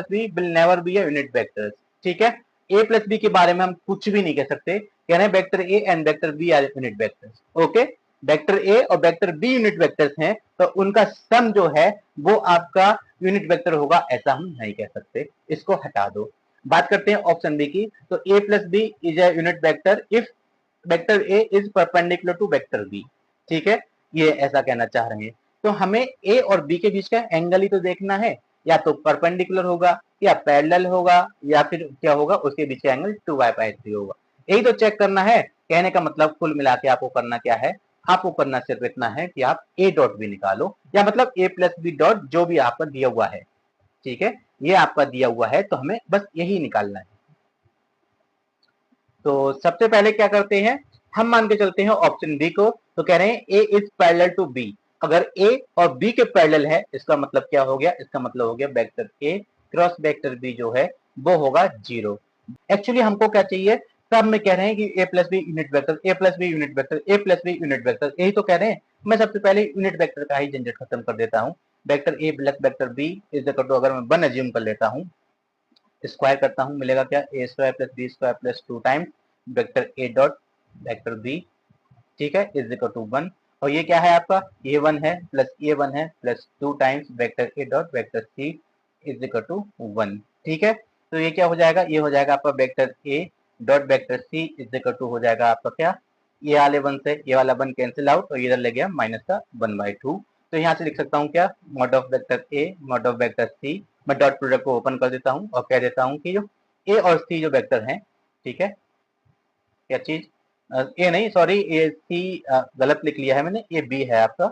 B will never be unit vector. ठीक है, ए प्लस बी के बारे में हम कुछ भी नहीं कह सकते। कह रहे हैं vector A and vector B are unit vectors. Okay, vector A और वेक्टर बी यूनिट वेक्टर्स हैं, तो उनका सम जो है वो आपका यूनिट वेक्टर होगा, ऐसा हम नहीं कह सकते, इसको हटा दो। बात करते हैं ऑप्शन बी की। तो A plus B is a unit vector if vector A is perpendicular to vector B. ठीक है, ये ऐसा कहना चाह रहे हैं। तो हमें ए और बी के बीच का एंगल ही तो देखना है, या तो परपेंडिकुलर होगा या पैरेलल होगा या फिर क्या होगा, उसके बीच का एंगल 2y/3 होगा। यही तो चेक करना है। कहने का मतलब कुल मिला के आपको करना क्या है, आपको करना सिर्फ इतना है कि आप ए डॉट बी निकालो, या मतलब ए प्लस बी डॉट जो भी आपका दिया हुआ है। ठीक है, ये आपका दिया हुआ है, तो हमें बस यही निकालना है। तो सबसे पहले क्या करते हैं, हम मान के चलते हैं ऑप्शन बी को। तो कह रहे हैं ए इज पैरेलल टू बी। अगर ए और बी के पैरेलल है, इसका मतलब क्या हो गया, इसका मतलब हो गया vector A cross vector B जो है वो होगा 0। एक्चुअली हमको क्या चाहिए, सब में कह रहे हैं कि A plus B unit vector, A plus B unit vector, A plus B unit vector, यही तो कह रहे हैं। मैं सबसे पहले यूनिट वेक्टर का ही झंझट खत्म कर देता हूँ। Vector A plus vector B is equal to, अगर मैं 1 अज्यूम कर लेता हूँ, स्क्वायर करता हूँ, मिलेगा क्या, A square plus B square plus 2 times vector A dot vector B. ठीक है, इज इक्वल टू 1। और ये क्या है आपका, ए 1 है प्लस ए 1 है plus 2 times vector A dot vector C is equal to 1। ठीक है, तो ये क्या हो जाएगा, ये हो जाएगा आपका vector A dot vector C is equal to हो जाएगा आपका क्या, ये वाले 1 से ये वाला 1 कैंसिल आउट, और इधर ले गया माइनस का 1/2। तो यहाँ से लिख सकता हूँ क्या, mod of vector A mod of vector C. मैं डॉट प्रोडक्ट को ओपन कर देता हूँ और कह देता हूँ कि जो ए और सी जो वेक्टर हैं, ठीक है, क्या चीज, ए नहीं सॉरी, ए सी गलत लिख लिया है मैंने, ये बी है आपका।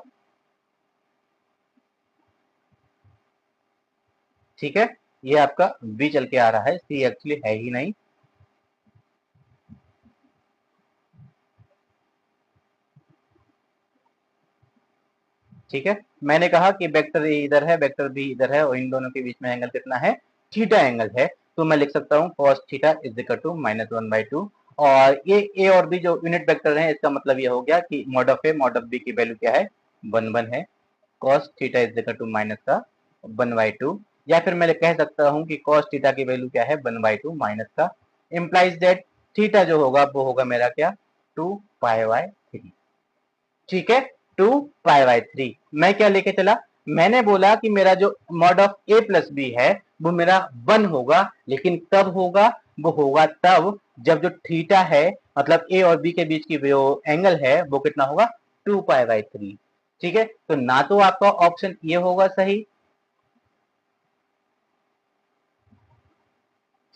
ठीक है, ये आपका बी चल के आ रहा है, सी एक्चुअली है ही नहीं। ठीक है, मैंने कहा कि वेक्टर ए इधर है वेक्टर बी इधर है, और इन दोनों के बीच में एंगल कितना है, थीटा एंगल है। तो मैं लिख सकता हूँ cos theta is equal to -1/2। और ये ए और बी जो यूनिट वेक्टर है, इसका मतलब ये हो गया कि mod of A mod of B की वैल्यू क्या है, 1 है। cos theta is equal to minus का 1/2, या फिर मैं कह सकता हूँ कि cos थीटा की वैल्यू क्या है, 1/2 माइनस का, इम्प्लाइज दैट थीटा जो होगा वो होगा मेरा क्या, 2π/3। ठीक है, 2π/3। मैं क्या लेके चला, मैंने बोला कि मेरा जो mod of A plus B है वो मेरा 1 होगा, लेकिन कब होगा, वो होगा तब जब जो थीटा है, मतलब ए और बी के बीच की जो एंगल है वो कितना होगा, 2π/3। ठीक है, तो ना तो आपका ऑप्शन ये होगा सही,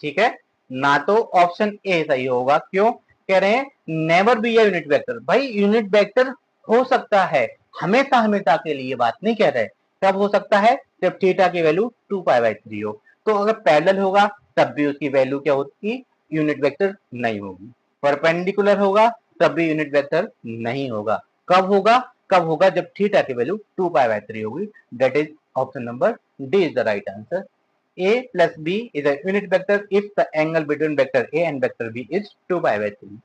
ठीक है, ना तो ऑप्शन ए सही होगा। क्यों, कह रहे हैं never be A unit vector. भाई यूनिट वेक्टर हो सकता है, हमेशा हमेशा के लिए बात नहीं कह रहे। कब हो सकता है, जब थीटा की वैल्यू 2π/3 हो। तो अगर पैरेलल होगा तब भी उसकी वैल्यू क्या होगी, यूनिट वेक्टर नहीं होगी। परपेंडिकुलर होगा तब भी यूनिट वेक्टर नहीं होगा। कब होगा, कब होगा, जब थीटा की वैल्यू 2π/3 होगी। That is option number D is the right answer. A plus B is a unit vector if the angle between vector A and vector B is 2π/3।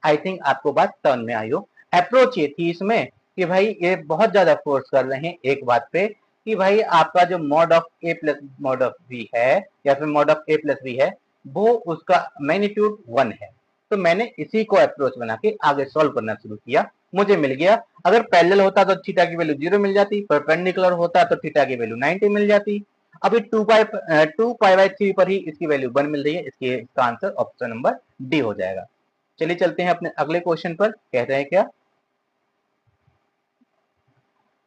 I think आपको बात समझ में आई हो। अप्रोच ये थी इसमें कि भाई ये बहुत ज्यादा फोर्स कर रहे हैं एक बात पे, कि भाई आपका जो mod of A plus mod of B है, या फिर mod of A plus B है, वो उसका मैग्नीट्यूड 1 है। तो मैंने इसी को अप्रोच बना के आगे सॉल्व करना शुरू किया, मुझे मिल गया। अगर पैरेलल होता तो थीटा की वैल्यू 0 मिल जाती, परपेंडिकुलर होता तो थीटा की वैल्यू 90 मिल जाती। अभी 2π/3 पर ही इसकी वैल्यू 1 मिल रही है, इसका आंसर ऑप्शन नंबर डी हो जाएगा। चलिए चलते हैं अपने अगले क्वेश्चन पर। कहते हैं क्या,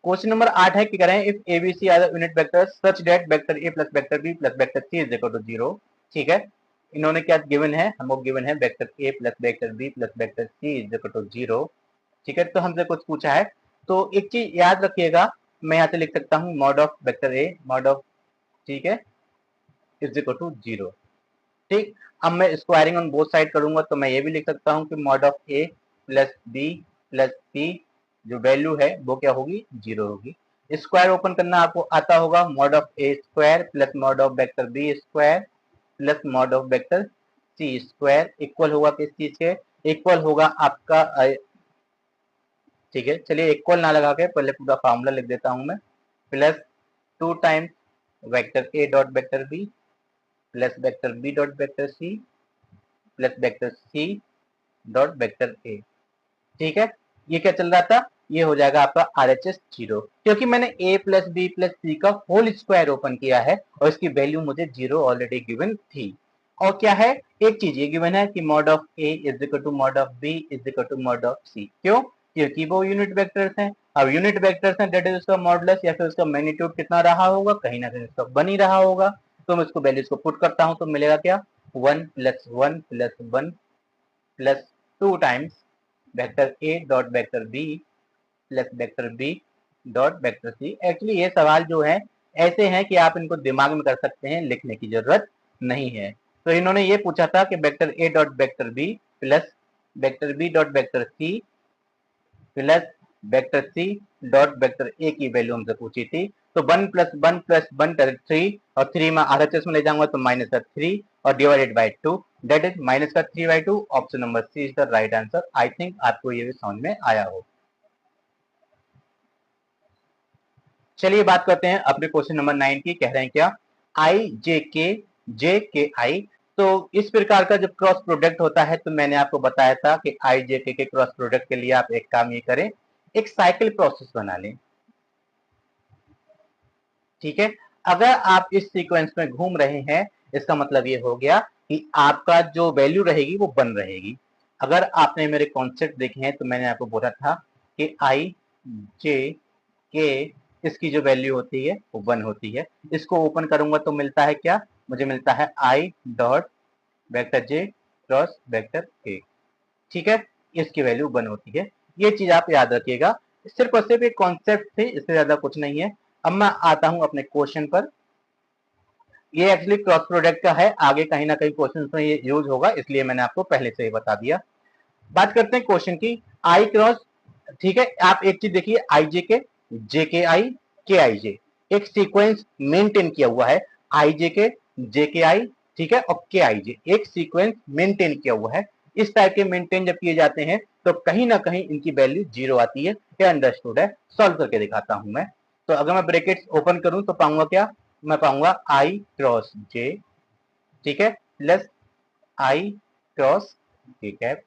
क्वेश्चन नंबर 8 है कि कह रहे हैं if ABC are unit vector such that vector A plus vector B plus vector C is equal to 0। ठीक है, इन्होंने क्या गिवन है, हमको गिवन है vector A plus vector B plus vector C is equal to 0। ठीक है, तो हमसे कुछ पूछा है। तो एक चीज याद रखिएगा, मैं यहाँ से लिख सकता हूँ mod of vector A mod of, ठीक है, इज इक्वल टू 0। ठीक, अब मैं स्क्वायरिंग ऑन बोथ साइड करूंगा तो मैं ये भी लिख सकता हूँ कि mod of A plus B plus C जो वैल्यू है वो क्या होगी, 0 होगी। स्क्वायर ओपन करना आपको आता होगा, mod of A square plus mod of vector B square plus mod of vector C square equal होगा किस चीज के, इक्वल होगा आपका ठीक है, चलिए इक्वल ना लगा के पहले पूरा फॉर्मूला लिख देता हूं मैं, plus 2 times vector A dot vector B plus vector B dot vector C plus vector C dot vector A. ठीक है, ये क्या चल रहा था, ये हो जाएगा आपका RHS 0, क्योंकि मैंने a plus B plus C का होल स्क्वायर ओपन किया है और इसकी वैल्यू मुझे 0 ऑलरेडी गिवन थी। और क्या है, एक चीज ये गिवन है कि mod of a is equal to mod of b is equal to mod of c। क्यों, क्योंकि वो यूनिट वेक्टर्स हैं। अब यूनिट वेक्टर्स हैं, दैट इज उसका मॉडुलस या फिर उसका मैग्नीट्यूड कितना रहा होगा, कहीं ना कहीं उसका 1 ही रहा होगा। तो मैं इसको वैल्यूज को पुट करता हूं तो मिलेगा क्या, 1 plus 1 plus 1 plus 2 times vector a dot vector b plus vector b dot vector C. Actually ये सवाल जो है ऐसे हैं कि आप इनको दिमाग में कर सकते हैं, लिखने की जरूरत नहीं है। तो इन्होंने ये पूछा था कि vector a dot vector b plus vector b dot vector C plus vector C dot vector A की वैल्यू हमसे पूछी थी। तो 1 प्लस 1 प्लस 1 3 और 3 में RHS में ले जाऊंगा तो माइनस का 3 और divided by 2, that is minus का 3/2। Option number C is the right answer. I think आपको ये भी समझ में आया हो। चलिए बात करते हैं अपने क्वेश्चन नंबर 9 की। कह रहे हैं क्या, आई जे के आई। तो इस प्रकार का जब क्रॉस प्रोडक्ट होता है तो मैंने आपको बताया था कि आई जे के क्रॉस प्रोडक्ट के लिए आप एक काम ये करें, एक साइकिल प्रोसेस बना लें। ठीक है, अगर आप इस सीक्वेंस में घूम रहे हैं इसका मतलब ये हो गया कि आपका जो वैल्यू रहेगी वो 1 रहेगी। अगर आपने मेरे कॉन्सेप्ट देखे हैं तो मैंने आपको बोला था कि आई जे के इसकी जो वैल्यू होती है वो 1 होती है। इसको ओपन करूंगा तो मिलता है क्या, मुझे मिलता है I dot vector J cross vector के। ठीक है, इसकी वैल्यू 1 होती है। ये चीज आप याद रखिएगा, सिर्फ और सिर्फ एक कॉन्सेप्ट थे, इससे ज्यादा कुछ नहीं है। अब मैं आता हूं अपने क्वेश्चन पर। ये एक्चुअली क्रॉस प्रोडक्ट का है, आगे कहीं ना कहीं क्वेश्चन में ये यूज होगा, इसलिए मैंने आपको पहले से ही बता दिया। बात करते हैं क्वेश्चन की, आई क्रॉस। ठीक है, आप एक चीज देखिए, आई जे के आई जे एक सीक्वेंस मेंटेन किया हुआ है। आई जे के आई, ठीक है, और के आई जे एक सीक्वेंस मेंटेन किया हुआ है। इस टाइप के मेंटेन जब किए जाते हैं तो कहीं ना कहीं इनकी वैल्यू 0 आती है। क्या अंडरस्टूड है, सॉल्व करके दिखाता हूं मैं। तो अगर मैं ब्रैकेट्स ओपन करूं तो पाऊंगा क्या, मैं पाऊंगा आई क्रॉस जे, ठीक है, प्लस आई क्रॉस के cap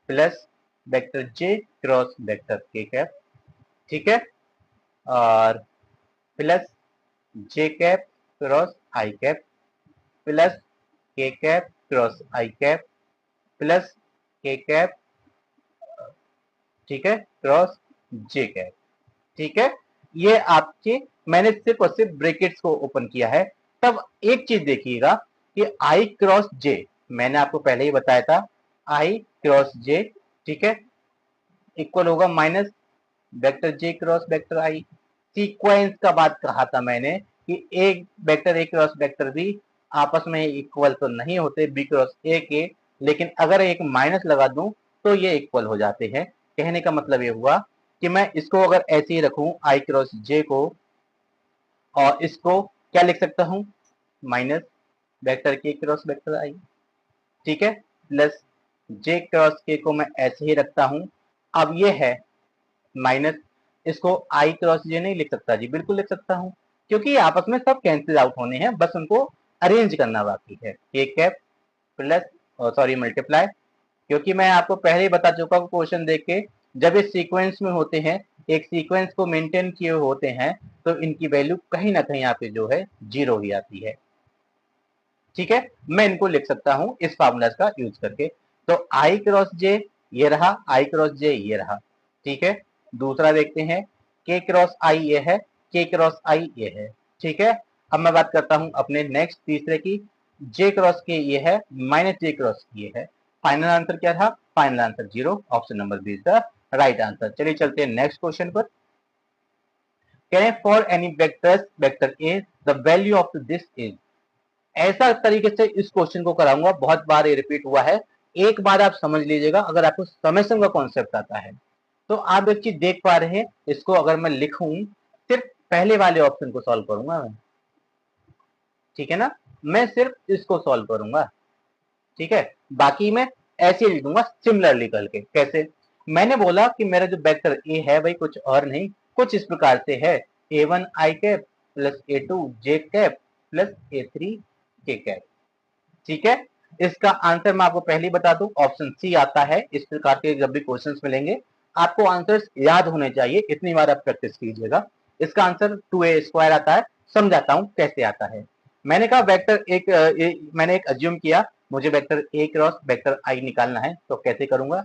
plus vector J cross vector K cap, ठीक है, और प्लस जे कैप क्रॉस आई cap plus K cap cross आई कैप प्लस के कैप, ठीक है, क्रॉस जे कैप। ठीक है, ये आपके, मैंने सिर्फ और सिर्फ ब्रैकेट्स को ओपन किया है। तब एक चीज देखिएगा कि आई क्रॉस जे, मैंने आपको पहले ही बताया था, आई क्रॉस जे, ठीक है, इक्वल होगा minus vector J cross vector I. Sequence का बात कहा था मैंने कि एक vector A cross vector B आपस में इक्वल तो नहीं होते बी क्रॉस ए के, लेकिन अगर एक माइनस लगा दूं तो ये इक्वल हो जाते हैं। कहने का मतलब ये हुआ कि मैं इसको अगर ऐसे ही रखूं आई क्रॉस जे को, और इसको क्या लिख सकता हूं, माइनस वेक्टर के क्रॉस वेक्टर आई, ठीक है, प्लस जे क्रॉस के को मैं ऐसे ही रखता हूं। अब ये है माइनस, इसको आई क्रॉस जे नहीं लिख सकता जी, बिल्कुल लिख सकता हूं, क्योंकि आपस में सब कैंसिल आउट होने हैं, बस उनको अरेंज करना बाकी है। के कैप प्लस, सॉरी मल्टीप्लाई, क्योंकि मैं आपको पहले ही बता चुका हूं क्वेश्चन देख के, जब इस सीक्वेंस में होते हैं, एक सीक्वेंस को मेंटेन किए होते हैं, तो इनकी वैल्यू कहीं ना कहीं यहाँ पे जो है 0 ही आती है। ठीक है, मैं इनको लिख सकता हूं इस फार्मूला का यूज करके। तो आई क्रॉस जे ये रहा, आई क्रॉस जे ये रहा, ठीक है। दूसरा देखते हैं, के क्रॉस आई ये है, के क्रॉस आई ये है, ठीक है। अब मैं बात करता हूं अपने नेक्स्ट तीसरे की, जे क्रॉस के ये है, माइनस जे क्रॉस ये है। फाइनल आंसर क्या था, final answer 0। Option number B is the right answer. चलिए चलते हैं नेक्स्ट क्वेश्चन पर। कह रहे हैं for any vectors vector A the value of this is. ऐसा तरीके से इस क्वेश्चन को कराऊंगा, बहुत बार ये रिपीट हुआ है। एक बार आप समझ लीजिएगा, अगर आपको समेशन का कॉन्सेप्ट आता है तो आप एक चीज देख पा रहे हैं, इसको अगर मैं लिखूं, सिर्फ पहले वाले ऑप्शन को सॉल्व करूंगा मैं, ठीक है ना, मैं सिर्फ इसको सॉल्व करूंगा, ठीक है, बाकी मैं ऐसे लिख दूंगा सिमिलरली करके। कैसे, मैंने बोला कि मेरा जो वेक्टर ए है भाई कुछ और नहीं, कुछ इस प्रकार से है, a1 i cap plus a2 j cap plus a3 k cap. ठीक है, इसका आंसर मैं आपको पहले ही बता दूं, ऑप्शन सी आता है। इस प्रकार के जब भी क्वेश्चंस मिलेंगे आपको आंसर्स याद होने चाहिए, इतनी बार आप प्रैक्टिस कीजिएगा। इसका आंसर 2a² आता है। समझाता हूं कैसे आता है। मैंने कहा वेक्टर मैंने एक अज्यूम किया, मुझे वेक्टर ए क्रॉस वेक्टर आई निकालना है, तो कैसे करूंगा,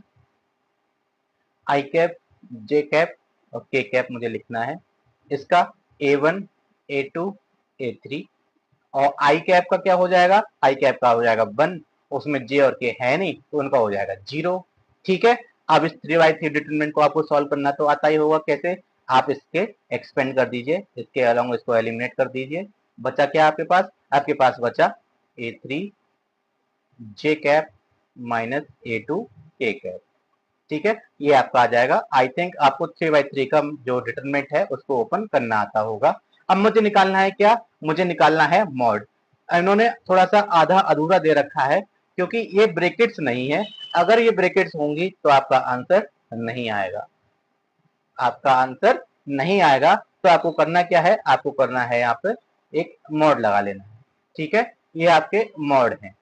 आई कैप जे कैप और के कैप मुझे लिखना है। इसका a1 a2 a3 और आई कैप का क्या हो जाएगा, आई कैप का हो जाएगा 1, उसमें जे और के है नहीं तो उनका हो जाएगा 0। ठीक है, अब इस 3/3 डिटरमिनेंट को आपको सॉल्व करना तो आता ही होगा, कैसे, आप इसके एक्सपेंड कर दीजिए, इसके अलॉन्ग इसको एलिमिनेट कर दीजिए। बचा क्या आपके पास बचा a3 जे कैप माइनस a2 के कैप। ठीक है, ये आपका आ जाएगा। आई थिंक आपको 3/3 का जो डिटरमिनेंट है उसको ओपन करना आता होगा। अब मुझे निकालना है क्या, मुझे निकालना है मॉड। इन्होंने थोड़ा सा आधा अधूरा दे रखा है क्योंकि ये ब्रैकेट्स नहीं है, अगर ये ब्रैकेट्स होंगी तो आपका आंसर नहीं आएगा, आपका आंसर नहीं आएगा। तो आपको करना क्या है, आपको करना है यहाँ पे एक मॉड लगा लेना है। ठीक है, ये आपके मॉड हैं।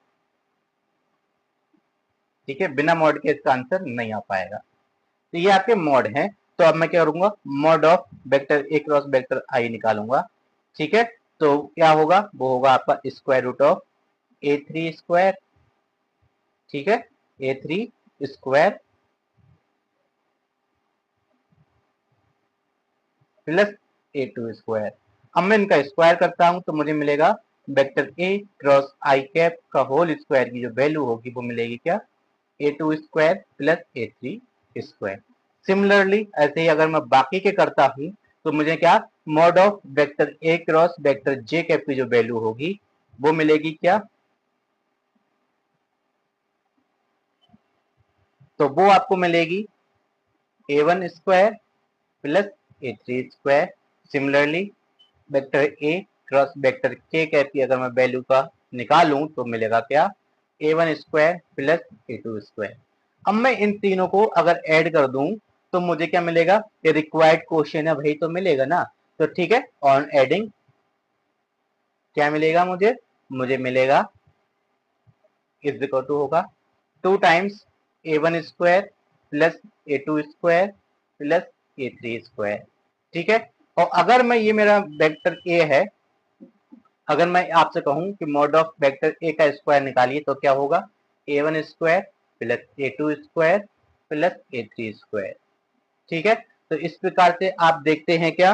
ठीक है, बिना मॉड के इसका आंसर नहीं आ पाएगा। तो ये आपके मॉड हैं। तो अब मैं क्या करूंगा, mod of vector A cross vector I निकालूंगा। ठीक है, तो क्या होगा, वो होगा आपका square root of a3 square, ठीक है, a3 square plus a2 square. अब मैं इनका स्क्वायर करता हूं तो मुझे मिलेगा vector A cross I cap का होल स्क्वायर की जो वैल्यू होगी वो मिलेगी क्या, a2 square plus a3 square. Similarly ऐसे ही अगर मैं बाकी के करता हूं तो मुझे क्या, mod of vector A cross vector J cap की जो वैल्यू होगी वो मिलेगी क्या, तो वो आपको मिलेगी a1 square plus a3 square. Similarly vector A cross vector K cap की अगर मैं वैल्यू का निकालूं तो मिलेगा क्या, a1 square plus a2 square. अब मैं इन तीनों को अगर ऐड कर दूं तो मुझे क्या मिलेगा, ये रिक्वायर्ड क्वेश्चन है भाई तो मिलेगा ना। तो ठीक है, ऑन एडिंग क्या मिलेगा मुझे, मुझे मिलेगा इज इक्वल टू होगा 2 times a1 square plus a2 square plus a3 square. ठीक है, और अगर मैं ये मेरा वेक्टर ए है, अगर मैं आपसे कहूं कि मॉड ऑफ वेक्टर ए का स्क्वायर निकालिए तो क्या होगा, a1 square plus a2 square plus a3 square. ठीक है, तो इस प्रकार से आप देखते हैं क्या,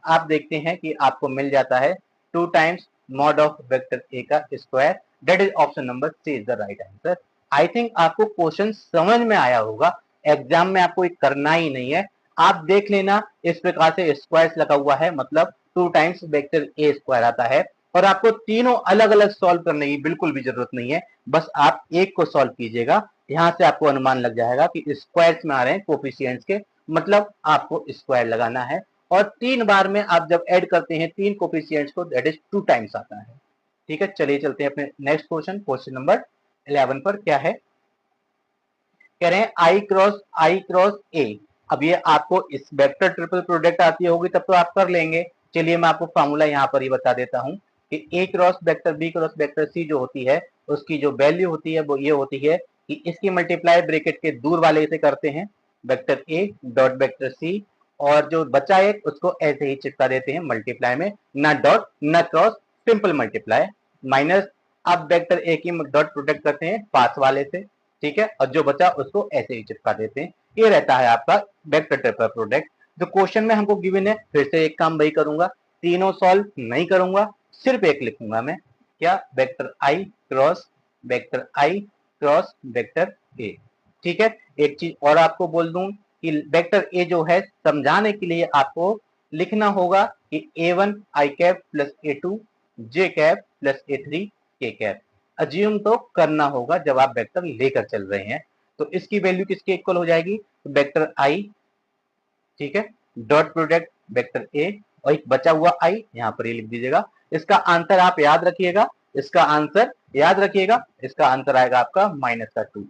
आप देखते हैं कि आपको मिल जाता है 2 times mod of vector A का square. That is option number C is the right answer. I think आपको क्वेश्चन समझ में आया होगा, एग्जाम में आपको करना ही नहीं है, आप देख लेना इस प्रकार से स्क्वायर लगा हुआ है मतलब 2 टाइम्स वेक्टर ए स्क्वायर आता है। और आपको तीनों अलग अलग सॉल्व करने की बिल्कुल भी जरूरत नहीं है, बस आप एक को सॉल्व कीजिएगा, यहां से आपको अनुमान लग जाएगा कि स्क्वायर्स में आ रहे हैं कोफिशिएंट्स के, मतलब आपको स्क्वायर लगाना है। और 3 बार में आप जब ऐड करते हैं 3 कोफिशिएंट्स को दैट इज 2 टाइम्स आता है। ठीक है, चलिए चलते हैं अपने नेक्स्ट क्वेश्चन, क्वेश्चन नंबर 11 पर। क्या है, कह रहे हैं आई क्रॉस ए। अब ये आपको इस वेक्टर ट्रिपल प्रोडक्ट आती होगी तब तो आप कर लेंगे। चलिए मैं आपको फॉर्मूला यहाँ पर ही बता देता हूँ कि A cross vector B cross vector C जो होती है उसकी जो वैल्यू होती है वो ये होती है कि इसकी मल्टीप्लाई ब्रैकेट के दूर वाले से करते हैं vector A dot vector C, और जो बचा है उसको ऐसे ही चिपका देते हैं मल्टीप्लाई में, ना डॉट ना क्रॉस, सिंपल मल्टीप्लाई माइनस। अब वेक्टर ए की डॉट प्रोडक्ट करते हैं पास वाले से, ठीक है, और जो बचा उसको ऐसे ही चिपका देते हैं। ये रहता है आपका वेक्टर ट्रिपल प्रोडक्ट। जो क्वेश्चन में हमको गिवन है, फिर से एक काम वही करूंगा, तीनों सॉल्व नहीं करूंगा, सिर्फ एक लिखूंगा मैं, क्या, vector I cross vector A. ठीक है, एक चीज और आपको बोल दूं कि वेक्टर ए जो है समझाने के लिए आपको लिखना होगा कि a1 आई कैप प्लस a2 जे कैप प्लस a3 के कैप। अज्यूम तो करना होगा जब आप वेक्टर लेकर चल रहे हैं। तो इसकी वैल्यू किसके इक्वल हो जाएगी, वेक्टर आई, ठीक है, डॉट प्रोडक्ट वेक्टर ए और एक बचा हुआ आई यहाँ पर ये लिख दीजिएगा। इसका आंसर आप याद रखिएगा, इसका आंसर याद रखिएगा, इसका आंसर आएगा आपका -2।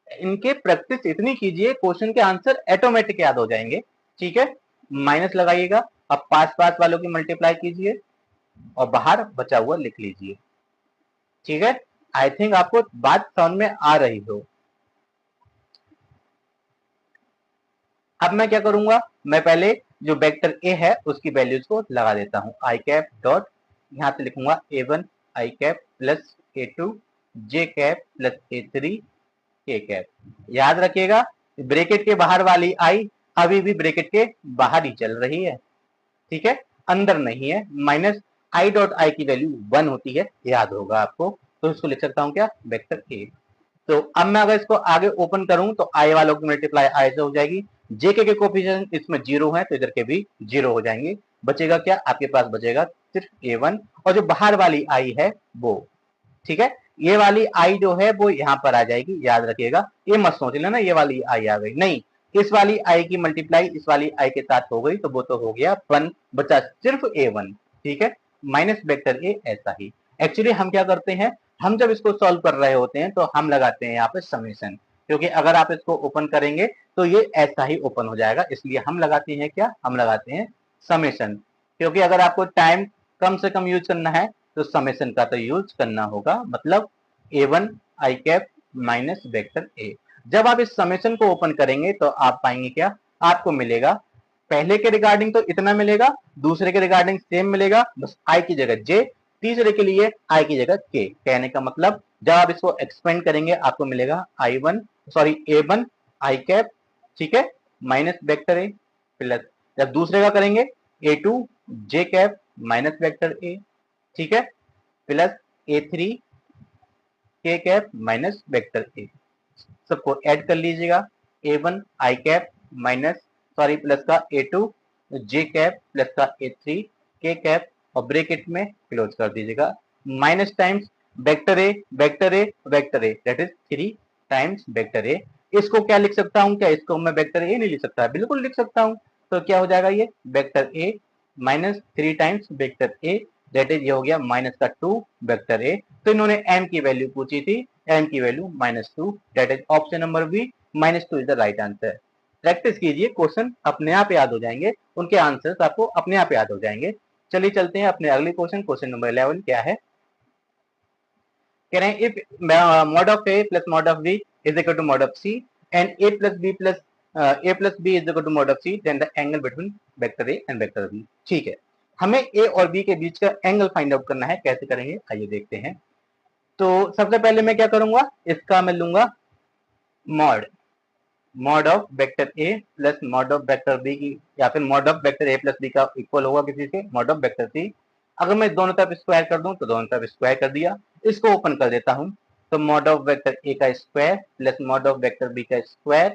इनके प्रैक्टिस इतनी कीजिए, क्वेश्चन के आंसर ऑटोमेटिक याद हो जाएंगे। ठीक है, माइनस लगाइएगा, अब पास पास वालों की मल्टीप्लाई कीजिए और बाहर बचा हुआ लिख लीजिए। ठीक है, आई थिंक आपको बात समझ में आ रही हो। अब मैं क्या करूंगा, मैं पहले जो वेक्टर ए है उसकी वैल्यूज को लगा देता हूं। आई कैप डॉट, यहां से लिखूंगा ए1 आई कैप प्लस ए2 जे कैप प्लस ए3 के कैप। याद रखिएगा, ब्रैकेट के बाहर वाली आई अभी भी ब्रैकेट के बाहर ही चल रही है। ठीक है, अंदर नहीं है। माइनस आई डॉट आई की वैल्यू 1 होती है, याद होगा आपको। तो इसको लिख सकता हूं क्या, वेक्टर ए। तो अब मैं अगर इसको आगे ओपन करूं तो आई वालों की मल्टीप्लाई आई से हो जाएगी। जेके के कोफिशिएंट इसमें 0 है तो इधर के भी 0 हो जाएंगे। बचेगा क्या, आपके पास बचेगा सिर्फ ए1 और जो बाहर वाली आई है वो। ठीक है, ये वाली आई जो है वो यहाँ पर आ जाएगी, याद रखिएगा। ये मत सोच लेना ये वाली आई आ गई, नहीं, इस वाली आई की मल्टीप्लाई इस वाली आई के साथ हो गई तो वो तो हो गया 1, बचा सिर्फ ए1। ठीक है, माइनस वेक्टर ए ऐसा ही। एक्चुअली हम क्या करते हैं, हम जब इसको सॉल्व कर रहे होते हैं तो हम लगाते हैं यहाँ पे समेशन, क्योंकि अगर आप इसको ओपन करेंगे तो ये ऐसा ही ओपन हो जाएगा, इसलिए हम लगाते हैं क्या, हम लगाते हैं समेशन। क्योंकि अगर आपको टाइम कम से कम यूज करना है तो समेशन का तो यूज करना होगा, मतलब A1 I cap minus vector A. जब आप इस समेशन को ओपन करेंगे तो आप पाएंगे क्या, आपको मिलेगा पहले के रिगार्डिंग तो इतना मिलेगा, दूसरे के रिगार्डिंग सेम मिलेगा, बस आई की जगह जे, तीसरे के लिए आई की जगह के। कहने का मतलब जब आप इसको एक्सपेंड करेंगे आपको मिलेगा आई1 सॉरी ए1 आई कैप, ठीक है, माइनस वेक्टर ए प्लस, जब दूसरे का करेंगे A2 J cap minus vector A, ठीक है, प्लस ए3 के कैप माइनस वेक्टर ए। सबको ऐड कर लीजिएगा, ए1 आई कैप माइनस सॉरी प्लस का ए2 जे कैप प्लस का ए3 के कैप और ब्रैकेट में क्लोज कर दीजिएगा। Minus times vector A vector A vector A, that is 3 times vector ए। इसको क्या लिख सकता हूं, क्या इसको मैं वेक्टर ए नहीं लिख सकता, बिल्कुल लिख सकता हूं। तो क्या हो जाएगा, ये vector A minus 3 times vector A, that is ये हो गया माइनस का 2 वेक्टर ए। तो इन्होंने m की वैल्यू पूछी थी, m की value -2, that is option number B, -2 is the right answer. Practice कीजिए, क्वेश्चन अपने आप याद हो जाएंगे, उनके आंसर्स आपको अपने आप याद हो जाएंगे। चलिए चलते हैं अपने अगले क्वेश्चन, क्वेश्चन नंबर 11 क्या है, कह रहे हैं if mod of a plus mod of b is equal to mod of c and a plus b plus is equal to mod of c, then the angle between vector a and vector b। ठीक है, हमें a और b के बीच का एंगल फाइंड आउट करना है, कैसे करेंगे आइए देखते हैं। तो सबसे पहले मैं क्या करूंगा, इसका मैं लूंगा mod, mod of vector A plus mod of vector B की, या फिर mod of vector A plus B का इक्वल होगा किसी से मॉड ऑफ वेक्टर सी। अगर मैं दोनों तरफ स्क्वायर कर दूं तो दोनों तरफ स्क्वायर कर दिया, इसको ओपन कर देता हूं। तो मॉड ऑफ वेक्टर ए का square plus mod of vector B का square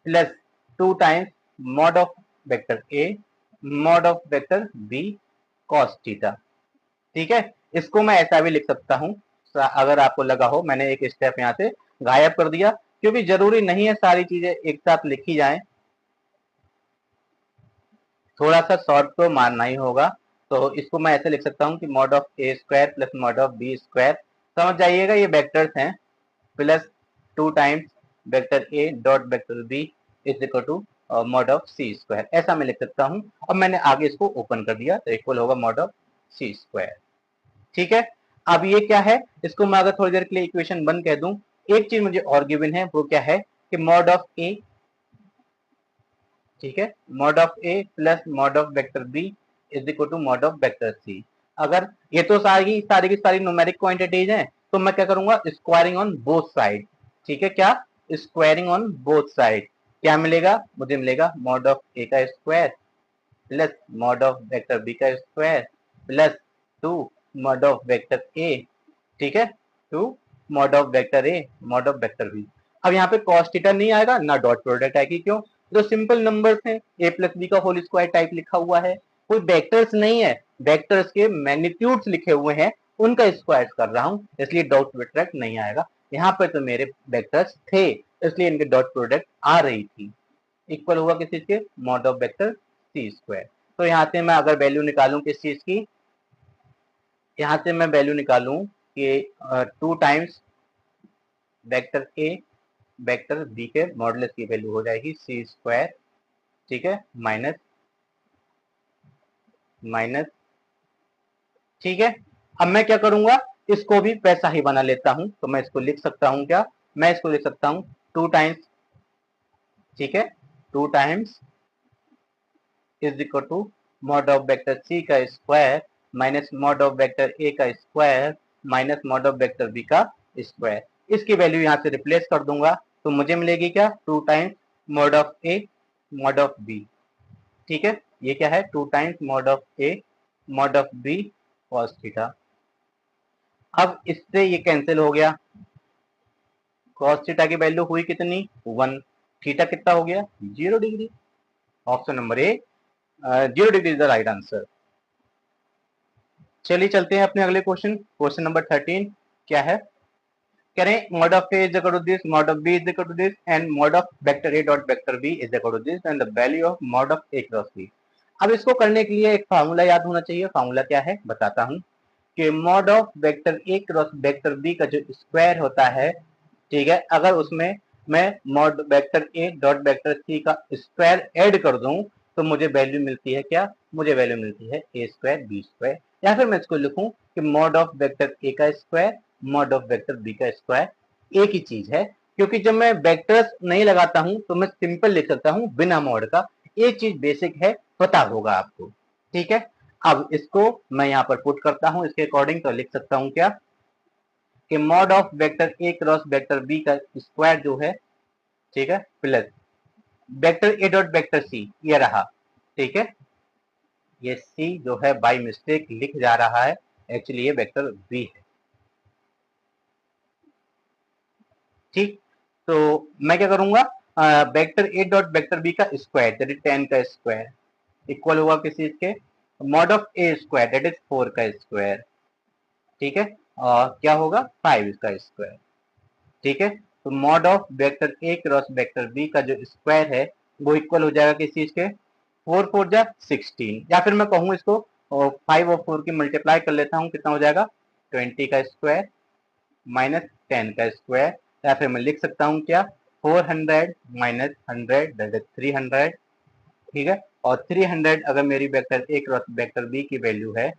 plus 2 times mod of vector A mod of vector B cos theta. ठीक है, इसको मैं ऐसा भी लिख सकता हूं, अगर आपको लगा हो मैंने एक स्टेप यहाँ से गायब कर दिया, क्योंकि जरूरी नहीं है सारी चीजें एक साथ लिखी जाएं, थोड़ा सा शॉर्ट तो मारना ही होगा। तो इसको मैं ऐसे लिख सकता हूँ कि mod of A square plus mod of B square, समझ जाइएगा ये वेक्टर्स हैं, plus 2 times vector A dot vector B is equal to mod of C square, ऐसा मैं लिख सकता हूँ। और मैंने आगे इसको ओपन कर दिया तो इक्वल होगा मॉड ऑफ सी स्क्वायर। ठीक है, अब ये क्या है, इसको मैं अगर थोड़ी देर के लिए इक्वेशन 1 कह दूं, एक चीज मुझे और गिवन है, वो क्या है कि मॉड ऑफ ए, ठीक है, mod of A plus mod of vector B is equal to mod of vector C. अगर ये तो सारी सारी की सारी न्यूमेरिक क्वांटिटीज हैं, तो मैं क्या करूंगा, स्क्वायरिंग ऑन बोथ साइड। ठीक है, क्या स्क्वायरिंग ऑन बोथ साइड, क्या मिलेगा, मुझे मिलेगा मॉड ऑफ ए का square plus mod of vector B का square plus 2 mod of vector A, ठीक है, 2 mod of vector A mod of vector B. अब यहाँ पे कॉस थीटा नहीं आएगा ना डॉट प्रोडक्ट आएगी, क्यों, जो सिंपल नंबर्स हैं ए प्लस बी का होल स्क्वायर टाइप लिखा हुआ है, कोई वेक्टर्स नहीं है, वेक्टर्स के मैग्नीट्यूड्स लिखे हुए हैं, उनका स्क्वायर कर रहा हूं, इसलिए डॉट प्रोडक्ट नहीं आएगा। यहाँ पे तो मेरे वेक्टर्स थे इसलिए इनके डॉट प्रोडक्ट आ रही थी, इक्वल हुआ किस चीज के, mod of vector C square. तो यहाँ से मैं अगर वैल्यू निकालूं किस चीज की, यहाँ से मैं वैल्यू निकालूं कि 2 times vector A vector B के मॉडुलस की वैल्यू हो जाएगी सी स्क्वायर, ठीक है, माइनस माइनस, ठीक है। अब मैं क्या करूंगा, इसको भी वैसा ही बना लेता हूं, तो मैं इसको लिख सकता हूं क्या, मैं इसको लिख सकता हूं 2 टाइम्स, ठीक है, 2 times is equal to mod of vector C का square minus mod of vector A का square minus mod of vector B का स्क्वायर। इसकी वैल्यू यहाँ से रिप्लेस कर दूंगा, तो मुझे मिलेगी क्या, 2 times mod of A mod of B, ठीक है। ये क्या है, 2 times mod of A mod of B cos theta. अब इससे ये कैंसिल हो गया, कॉस थीटा की वैल्यू हुई कितनी 1, थीटा कितना हो गया 0 degree. Option number A 0 degree is the right answer. चलिए चलते हैं अपने अगले क्वेश्चन, क्वेश्चन नंबर 13 क्या है, कह रहे हैं mod of a is equal to this, mod of b is equal to this and mod of vector a dot vector b is equal to this and the value of mod of a cross b। अब इसको करने के लिए एक फार्मूला याद होना चाहिए, फार्मूला क्या है बताता हूं कि mod of vector a cross vector b का जो स्क्वायर होता है, ठीक है, अगर उसमें मैं mod vector a dot vector c का स्क्वायर ऐड कर दूं तो मुझे वैल्यू मिलती है क्या, मुझे वैल्यू मिलती है a स्क्वायर b स्क्वायर, या फिर मैं इसको लिखूं कि mod ऑफ वेक्टर a का square mod of vector B का स्क्वायर एक ही चीज है, क्योंकि जब मैं वेक्टर्स नहीं लगाता हूं तो मैं सिंपल लिख सकता हूं बिना मॉड का। एक चीज बेसिक है, पता होगा आपको, ठीक है। अब इसको मैं यहाँ पर पुट करता हूं इसके अकॉर्डिंग, तो लिख सकता हूं क्या कि mod of vector A cross vector B का स्क्वायर जो है, ठीक है, plus vector A dot vector C ये रहा, ठीक है, ये सी जो है बाय मिस्टेक लिख जा रहा है, एक्चुअली ये वेक्टर बी है, ठीक। तो मैं क्या करूंगा, vector A dot vector B का स्क्वायर दैट इज 10 का स्क्वायर इक्वल होगा किसी इसके mod of A square that is 4 का स्क्वायर, ठीक है, और क्या होगा 5 का स्क्वायर, ठीक है। तो mod of vector A cross vector B का जो स्क्वायर है वो इक्वल हो जाएगा किस चीज के, 4 4 जा 16, या फिर मैं कहूँ इसको 5 और 4 की मल्टीप्लाई कर लेता हूँ, कितना हो जाएगा 20 का स्क्वायर माइनस 10 का स्क्वायर, या फिर मैं लिख सकता हूँ क्या 400 माइनस 100 दैट इज 300, ठीक है। और 300 अगर मेरी vector A cross vector B की वैल्यू है,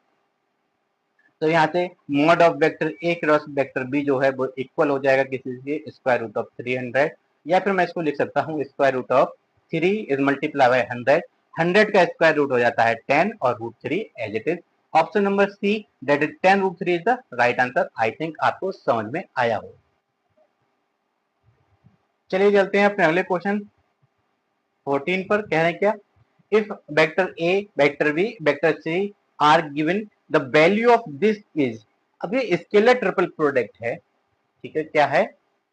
तो यहाँ से mod of vector A cross vector B जो है वो इक्वल हो जाएगा किसी के स्क्वायर रूट ऑफ 300, या फिर मैं इसको लिख सकता हूँ square root of 3 is multiply by 100, 100 का स्क्वायर रूट हो जाता है 10 और root 3 as it is. Option number C that is 10 root 3 is the right answer. I think आपको समझ में आया हो। चलिए चलते हैं अपने अगले क्वेश्चन 14 पर, कह रहे हैं क्या, if vector A vector B vector C are given the value of this is, अब ये स्केलर ट्रिपल प्रोडक्ट है, ठीक है, क्या है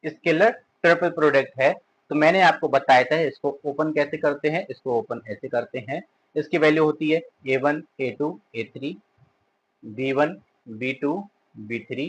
स्केलर ट्रिपल प्रोडक्ट है। तो मैंने आपको बताया था इसको ओपन कैसे करते हैं, इसको ओपन ऐसे करते हैं, इसकी वैल्यू होती है a1 a2 a3 b1 b2 b3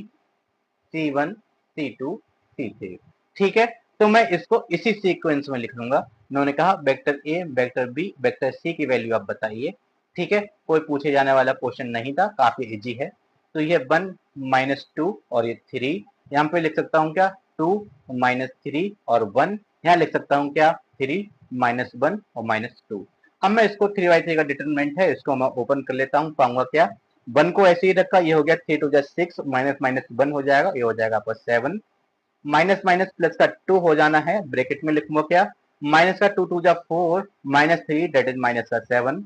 c1 c2 c3, ठीक है। तो मैं इसको इसी सीक्वेंस में लिख लूंगा। उन्होंने कहा vector A vector B vector C की वैल्यू आप बताइए, ठीक है, कोई पूछे जाने वाला क्वेश्चन नहीं था, काफी इजी है। तो ये 1 माइनस 2 और ये 3, यहाँ पे लिख सकता हूँ क्या 2 माइनस 3 और 1, यहाँ लिख सकता हूँ क्या 3 माइनस 1 और माइनस 2। अब मैं इसको 3/3 का डिटरमिनेंट है, इसको मैं ओपन कर लेता हूँ, पाऊंगा क्या 1 को ऐसे ही रखा, ये हो गया 3 2 6 माइनस माइनस 1 हो जाएगा, ये हो जाएगा आपका 7, माइनस माइनस प्लस का 2 हो जाना है, ब्रैकेट में लिखूंगा क्या माइनस का 2 2 4 माइनस 3 दैट इज माइनस का 7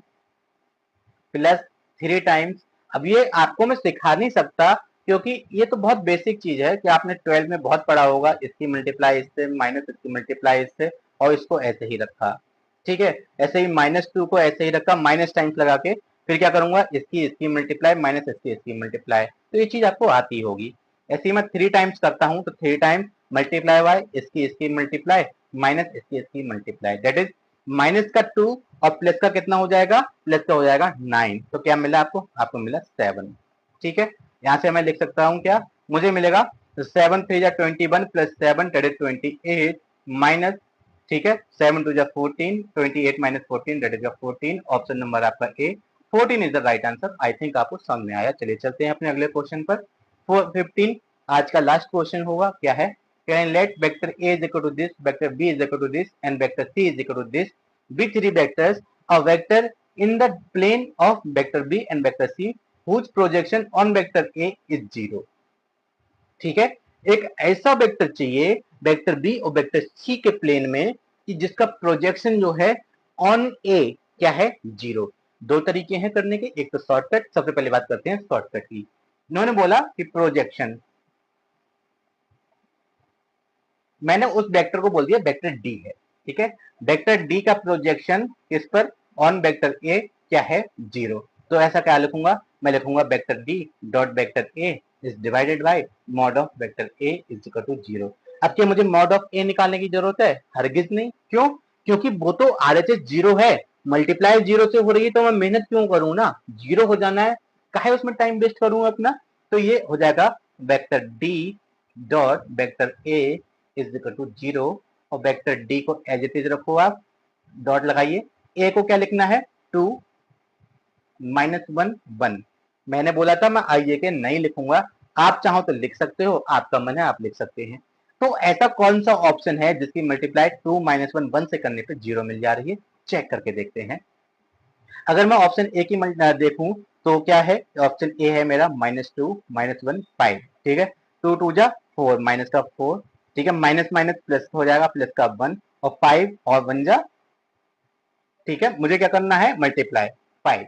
प्लस 3 टाइम्स। अब ये आपको मैं सिखा नहीं सकता क्योंकि ये तो बहुत बेसिक चीज है कि आपने 12 में बहुत पढ़ा होगा, इसकी मल्टीप्लाई इससे माइनस इसकी मल्टीप्लाई इससे, और इसको ऐसे ही रखा, ठीक है, ऐसे ही -2 को ऐसे ही रखा माइनस टाइम्स लगा के, फिर क्या करूंगा इसकी मल्टीप्लाई माइनस इसकी मल्टीप्लाई, तो ये चीज आपको आती होगी। ऐसे ही मैं 3 टाइम्स करता हूं तो 3 टाइम्स मल्टीप्लाई बाय इसकी मल्टीप्लाई माइनस इसकी मल्टीप्लाई दैट इज माइनस का 2 और प्लस का कितना हो जाएगा, प्लस का हो जाएगा 9, तो क्या मिला आपको, आपको मिला 7, ठीक है। यहाँ से मैं लिख सकता हूँ क्या मुझे मिलेगा 7 3 जा 21 प्लस 7 दैट इज 28 माइनस, ठीक है, 7 2 जा 14 28 minus 14 that is 14। Option number आपका ए 14 is the right answer. I think आपको समझ में आया। चलिए चलते हैं अपने अगले क्वेश्चन पर 15, आज का लास्ट क्वेश्चन होगा, क्या है can let vector A is equal to this, vector B is equal to this, and vector C is equal to this. With three vectors, a vector in the plane of vector B and vector C whose projection on vector A is 0. ठीक है, एक ऐसा वेक्टर चाहिए वेक्टर बी और वेक्टर सी के प्लेन में कि जिसका प्रोजेक्शन जो है ऑन ए क्या है 0. दो तरीके हैं करने के, एक तो शॉर्टकट. सबसे पहले बात करते हैं शॉर्टकट की. इन्होंने बोला कि प्रोजेक्शन, मैंने उस वेक्टर को बोल दिया वेक्टर डी है. ठीक है, वेक्टर डी का प्रोजेक्शन इस पर ऑन वेक्टर ए क्या है 0. तो ऐसा क्या लिखूंगा, मैं लिखूंगा vector D dot vector A is divided by mod of vector A is equal to 0. अब क्या मुझे मॉड ऑफ ए निकालने की जरूरत है? हरगिज नहीं. क्यों? क्योंकि वो तो आरएचएस 0 है, मल्टीप्लाई 0 से हो रही है, तो मैं मेहनत क्यों करूं ना, 0 हो जाना है, काहे उसमें टाइम वेस्ट करूं अपना. तो ये हो जाएगा vector D dot vector A is equal to 0 और वेक्टर डी को एज इट इज रखो, आप डॉट लगाइए. ए को क्या लिखना है 2 -1 1. मैंने बोला था मैं आई जे के नहीं लिखूंगा, आप चाहो तो लिख सकते हो, आपका मन है आप लिख सकते हैं. तो ऐसा कौन सा ऑप्शन है जिसकी मल्टीप्लाई 2 -1 1 से करने पे 0 मिल जा रही है? चेक करके देखते हैं. अगर मैं ऑप्शन ए की देखूं तो क्या है, ऑप्शन ए है मेरा -2 -1 5. ठीक है, 2 2 जा 4 माइनस का 4. ठीक है, माइनस माइनस प्लस हो जाएगा, प्लस का 1 और 5 और 1 जा. ठीक है, मुझे क्या करना है मल्टीप्लाई 5.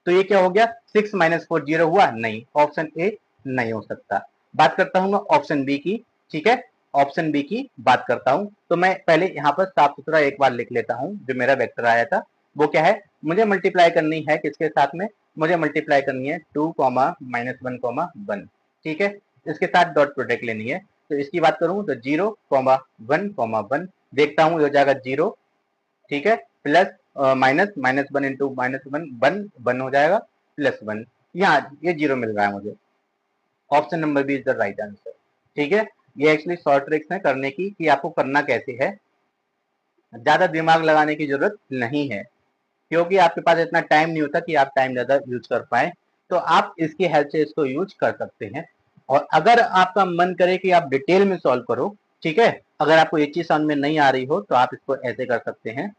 तो ये क्या हो गया 6 -4 0 हुआ? नहीं, ऑप्शन ए नहीं हो सकता. बात करता हूँ ऑप्शन बी की. ठीक है, ऑप्शन बी की बात करता हूँ. तो मैं पहले यहाँ पर साफ सुथरा एक बार लिख लेता हूँ. जो मेरा वेक्टर आया था वो क्या है, मुझे मल्टीप्लाई करनी है किसके साथ में, मुझे मल्टीप्लाई करनी है 2 -1 1. ठीक है, इसके साथ डॉट प्रोडक्ट लेनी है. तो इसकी बात करूं तो 0 1 1 देखता हूं, हो जाएगा 0. ठीक है, प्लस माइनस -1 इंटू -1 1 हो जाएगा, +1. यहाँ ये 0 मिल रहा है मुझे. Option number B is the right answer. ठीक है, ये एक्चुअली शॉर्ट ट्रिक्स है करने की कि आपको करना कैसे है, ज्यादा दिमाग लगाने की जरूरत नहीं है, क्योंकि आपके पास इतना टाइम नहीं होता कि आप टाइम ज्यादा यूज कर पाए. तो आप इसकी हेल्प से इसको यूज कर सकते हैं. और अगर आपका मन करे कि आप डिटेल में सॉल्व करो, ठीक है, अगर आपको ये चीज समझ में नहीं आ रही हो तो आप इसको ऐसे कर सकते हैं.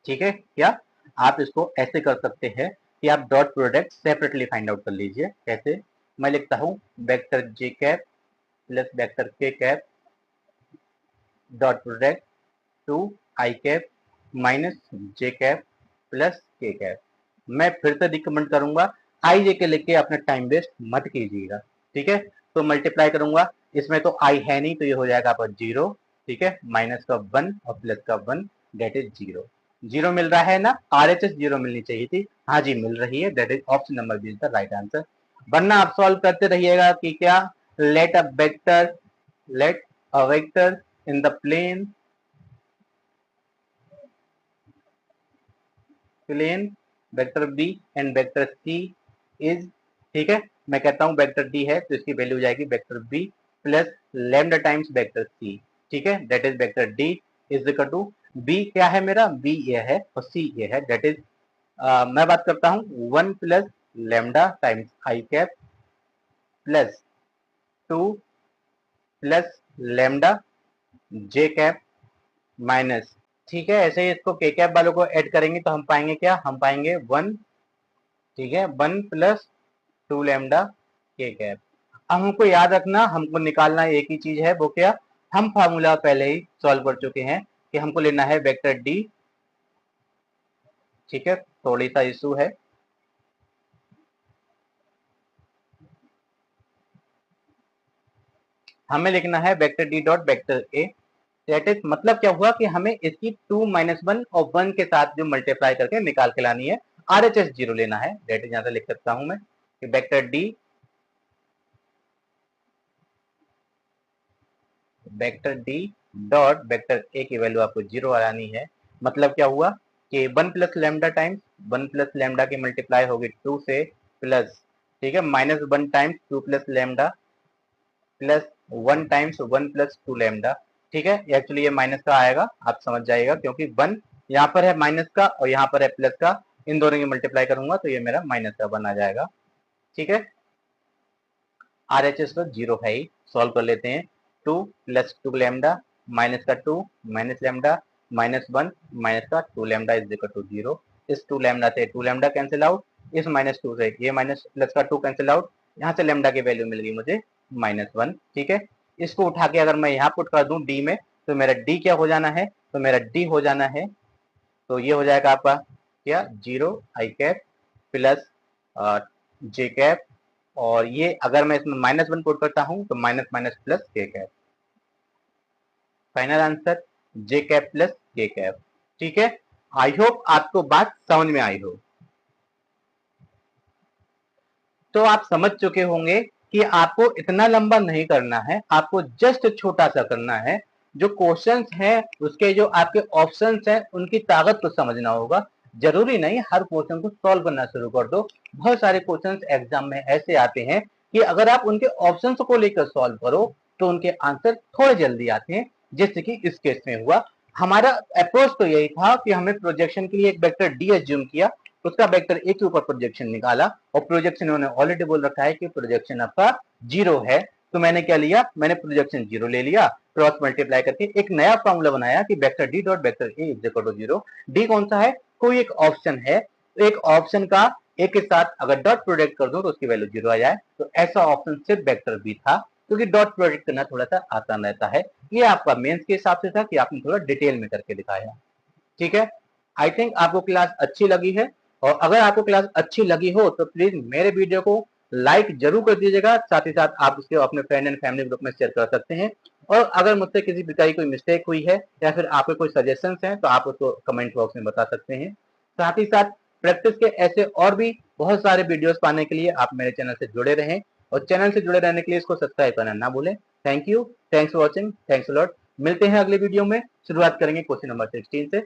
ठीक है, क्या आप इसको ऐसे कर सकते हैं कि आप dot product separately find out कर लीजिए. कैसे, मैं लिखता हूं vector J cap plus vector K cap dot product two I cap minus J cap plus K cap. मैं फिर से रिकमेंड करूंगा आई जे के लेके अपना टाइम वेस्ट मत कीजिएगा. ठीक है, तो मल्टीप्लाई करूंगा, इसमें तो आई है नहीं तो ये हो जाएगा आपका 0. ठीक है, माइनस का 1 और प्लस का 1 डेट इज 0. 0 मिल रहा है ना, आरएचएस 0 मिलनी चाहिए थी. हाँ जी मिल रही है, that is option number B is the right answer. वरना आप सॉल्व करते रहिएगा कि क्या let a vector in the plane vector B and vector C is. ठीक है, मैं कहता हूं वेक्टर डी है तो इसकी वैल्यू हो जाएगी vector B plus lambda times vector C. ठीक है, that is vector D is equal to B क्या है मेरा, बी ये है और सी ये है, दैट इज मैं बात करता हूं 1 plus lambda times I cap plus 2 plus lambda J cap minus. ठीक है, ऐसे ही इसको के कैप वालों को ऐड करेंगे तो हम पाएंगे क्या, हम पाएंगे 1. ठीक है, 1 प्लस 2 लैम्डा के कैप. अब हमको याद रखना, हमको निकालना एक ही चीज है, वो क्या, हम फार्मूला पहले ही सॉल्व कर चुके हैं कि हमको लेना है वेक्टर डी. ठीक है, थोड़ी सा इशू है. हमें लिखना है vector D dot vector A. That is मतलब क्या हुआ कि हमें इसकी 2 -1 और 1 के साथ जो मल्टीप्लाई करके निकाल के लानी है, आरएचएस 0 लेना है. दैट इज यहां से लिख सकता हूं मैं कि vector D dot vector A की वैल्यू आपको 0 लानी है. मतलब क्या हुआ कि 1 plus lambda times 1 plus lambda की मल्टीप्लाई होगी 2 से प्लस. ठीक है, -1 times 2 plus lambda plus 1 times 1 plus 2 lambda. ठीक है, एक्चुअली ये माइनस का आएगा, आप समझ जाइएगा, क्योंकि 1 यहाँ पर है माइनस का और यहाँ पर है प्लस का, इन दोनों की मल्टीप्लाई करूंगा तो ये मेरा माइनस का 1 आ जाएगा. ठीक है, RHS तो 0 है ही, सॉल्व कर लेते हैं। 2 प्लस 2 लैम्डा माइनस का 2 माइनस लैम्डा माइनस 1 माइनस का 2 लैम्डा इज इक्वल टू 0। इस 2 लैम्डा से 2 लैम्डा कैंसिल आउट, इस माइनस 2 से ये माइनस प्लस का 2 कैंसिल आउट, यहाँ से लैम्डा की वैल्यू मिल गई मुझे -1। ठीक है, इसको उठा के अगर मैं यहाँ पुट कर दूं डी में, तो मेरा डी क्या हो जाना है, तो मेरा डी हो जाना है, तो ये हो जाएगा आपका क्या 0 आई कैप प्लस जे कैप, और ये अगर मैं इसमें -1 पुट करता हूं तो minus minus plus K cap. Final answer जे कैप प्लस के कैप। ठीक है, आई होप आपको बात समझ में आई हो। तो आप समझ चुके होंगे कि आपको इतना लंबा नहीं करना है, आपको जस्ट छोटा सा करना है। जो क्वेश्चंस हैं उसके जो आपके ऑप्शंस हैं उनकी ताकत को समझना होगा। जरूरी नहीं हर क्वेश्चन को सॉल्व करना शुरू कर दो। बहुत सारे क्वेश्चंस एग्जाम में ऐसे आते हैं कि अगर आप उनके ऑप्शंस को लेकर सॉल्व करो तो उनके आंसर थोड़े जल्दी आते हैं, जैसे कि इस केस में हुआ। हमारा अप्रोच तो यही था कि हमें प्रोजेक्शन के लिए एक वेक्टर डी एज्यूम किया, उसका वेक्टर ए के ऊपर प्रोजेक्शन निकाला, और प्रोजेक्शन उन्होंने ऑलरेडी बोल रखा है कि प्रोजेक्शन आपका 0 है। तो मैंने क्या लिया, मैंने प्रोजेक्शन 0 ले लिया, क्रॉस मल्टीप्लाई करके एक नया फॉर्मूला बनाया कि vector D dot vector A is equal to 0। D कौन सा है, कोई एक ऑप्शन है, तो एक ऑप्शन का ए के साथ अगर डॉट प्रोडक्ट कर दूं तो उसकी वैल्यू 0 आ जाए, तो ऐसा ऑप्शन सिर्फ वेक्टर बी था, क्योंकि डॉट प्रोडक्ट करना थोड़ा सा आसान रहता है। ये आपका मेंस के हिसाब से था कि आपने थोड़ा डिटेल में करके दिखाया। ठीक है, आई थिंक आपको क्लास अच्छी लगी है, और अगर आपको क्लास अच्छी लगी हो तो प्लीज मेरे वीडियो को लाइक जरूर कर दीजिएगा, साथ ही साथ आप उसको अपने फ्रेंड एंड फैमिली ग्रुप में शेयर कर सकते हैं। और अगर मुझसे किसी प्रकार की कोई मिस्टेक हुई है या फिर आपके कोई सजेशंस हैं तो आप उसको कमेंट बॉक्स में बता सकते हैं। साथ ही साथ प्रैक्टिस के ऐसे और भी बहुत सारे वीडियोस पाने के लिए आप मेरे चैनल से जुड़े रहें, और चैनल से जुड़े रहने के लिए इसको सब्सक्राइब करना ना भूलें। Thank you, thanks for watching, thanks a lot. मिलते हैं अगले वीडियो में, शुरुआत करेंगे क्वेश्चन नंबर 16 से।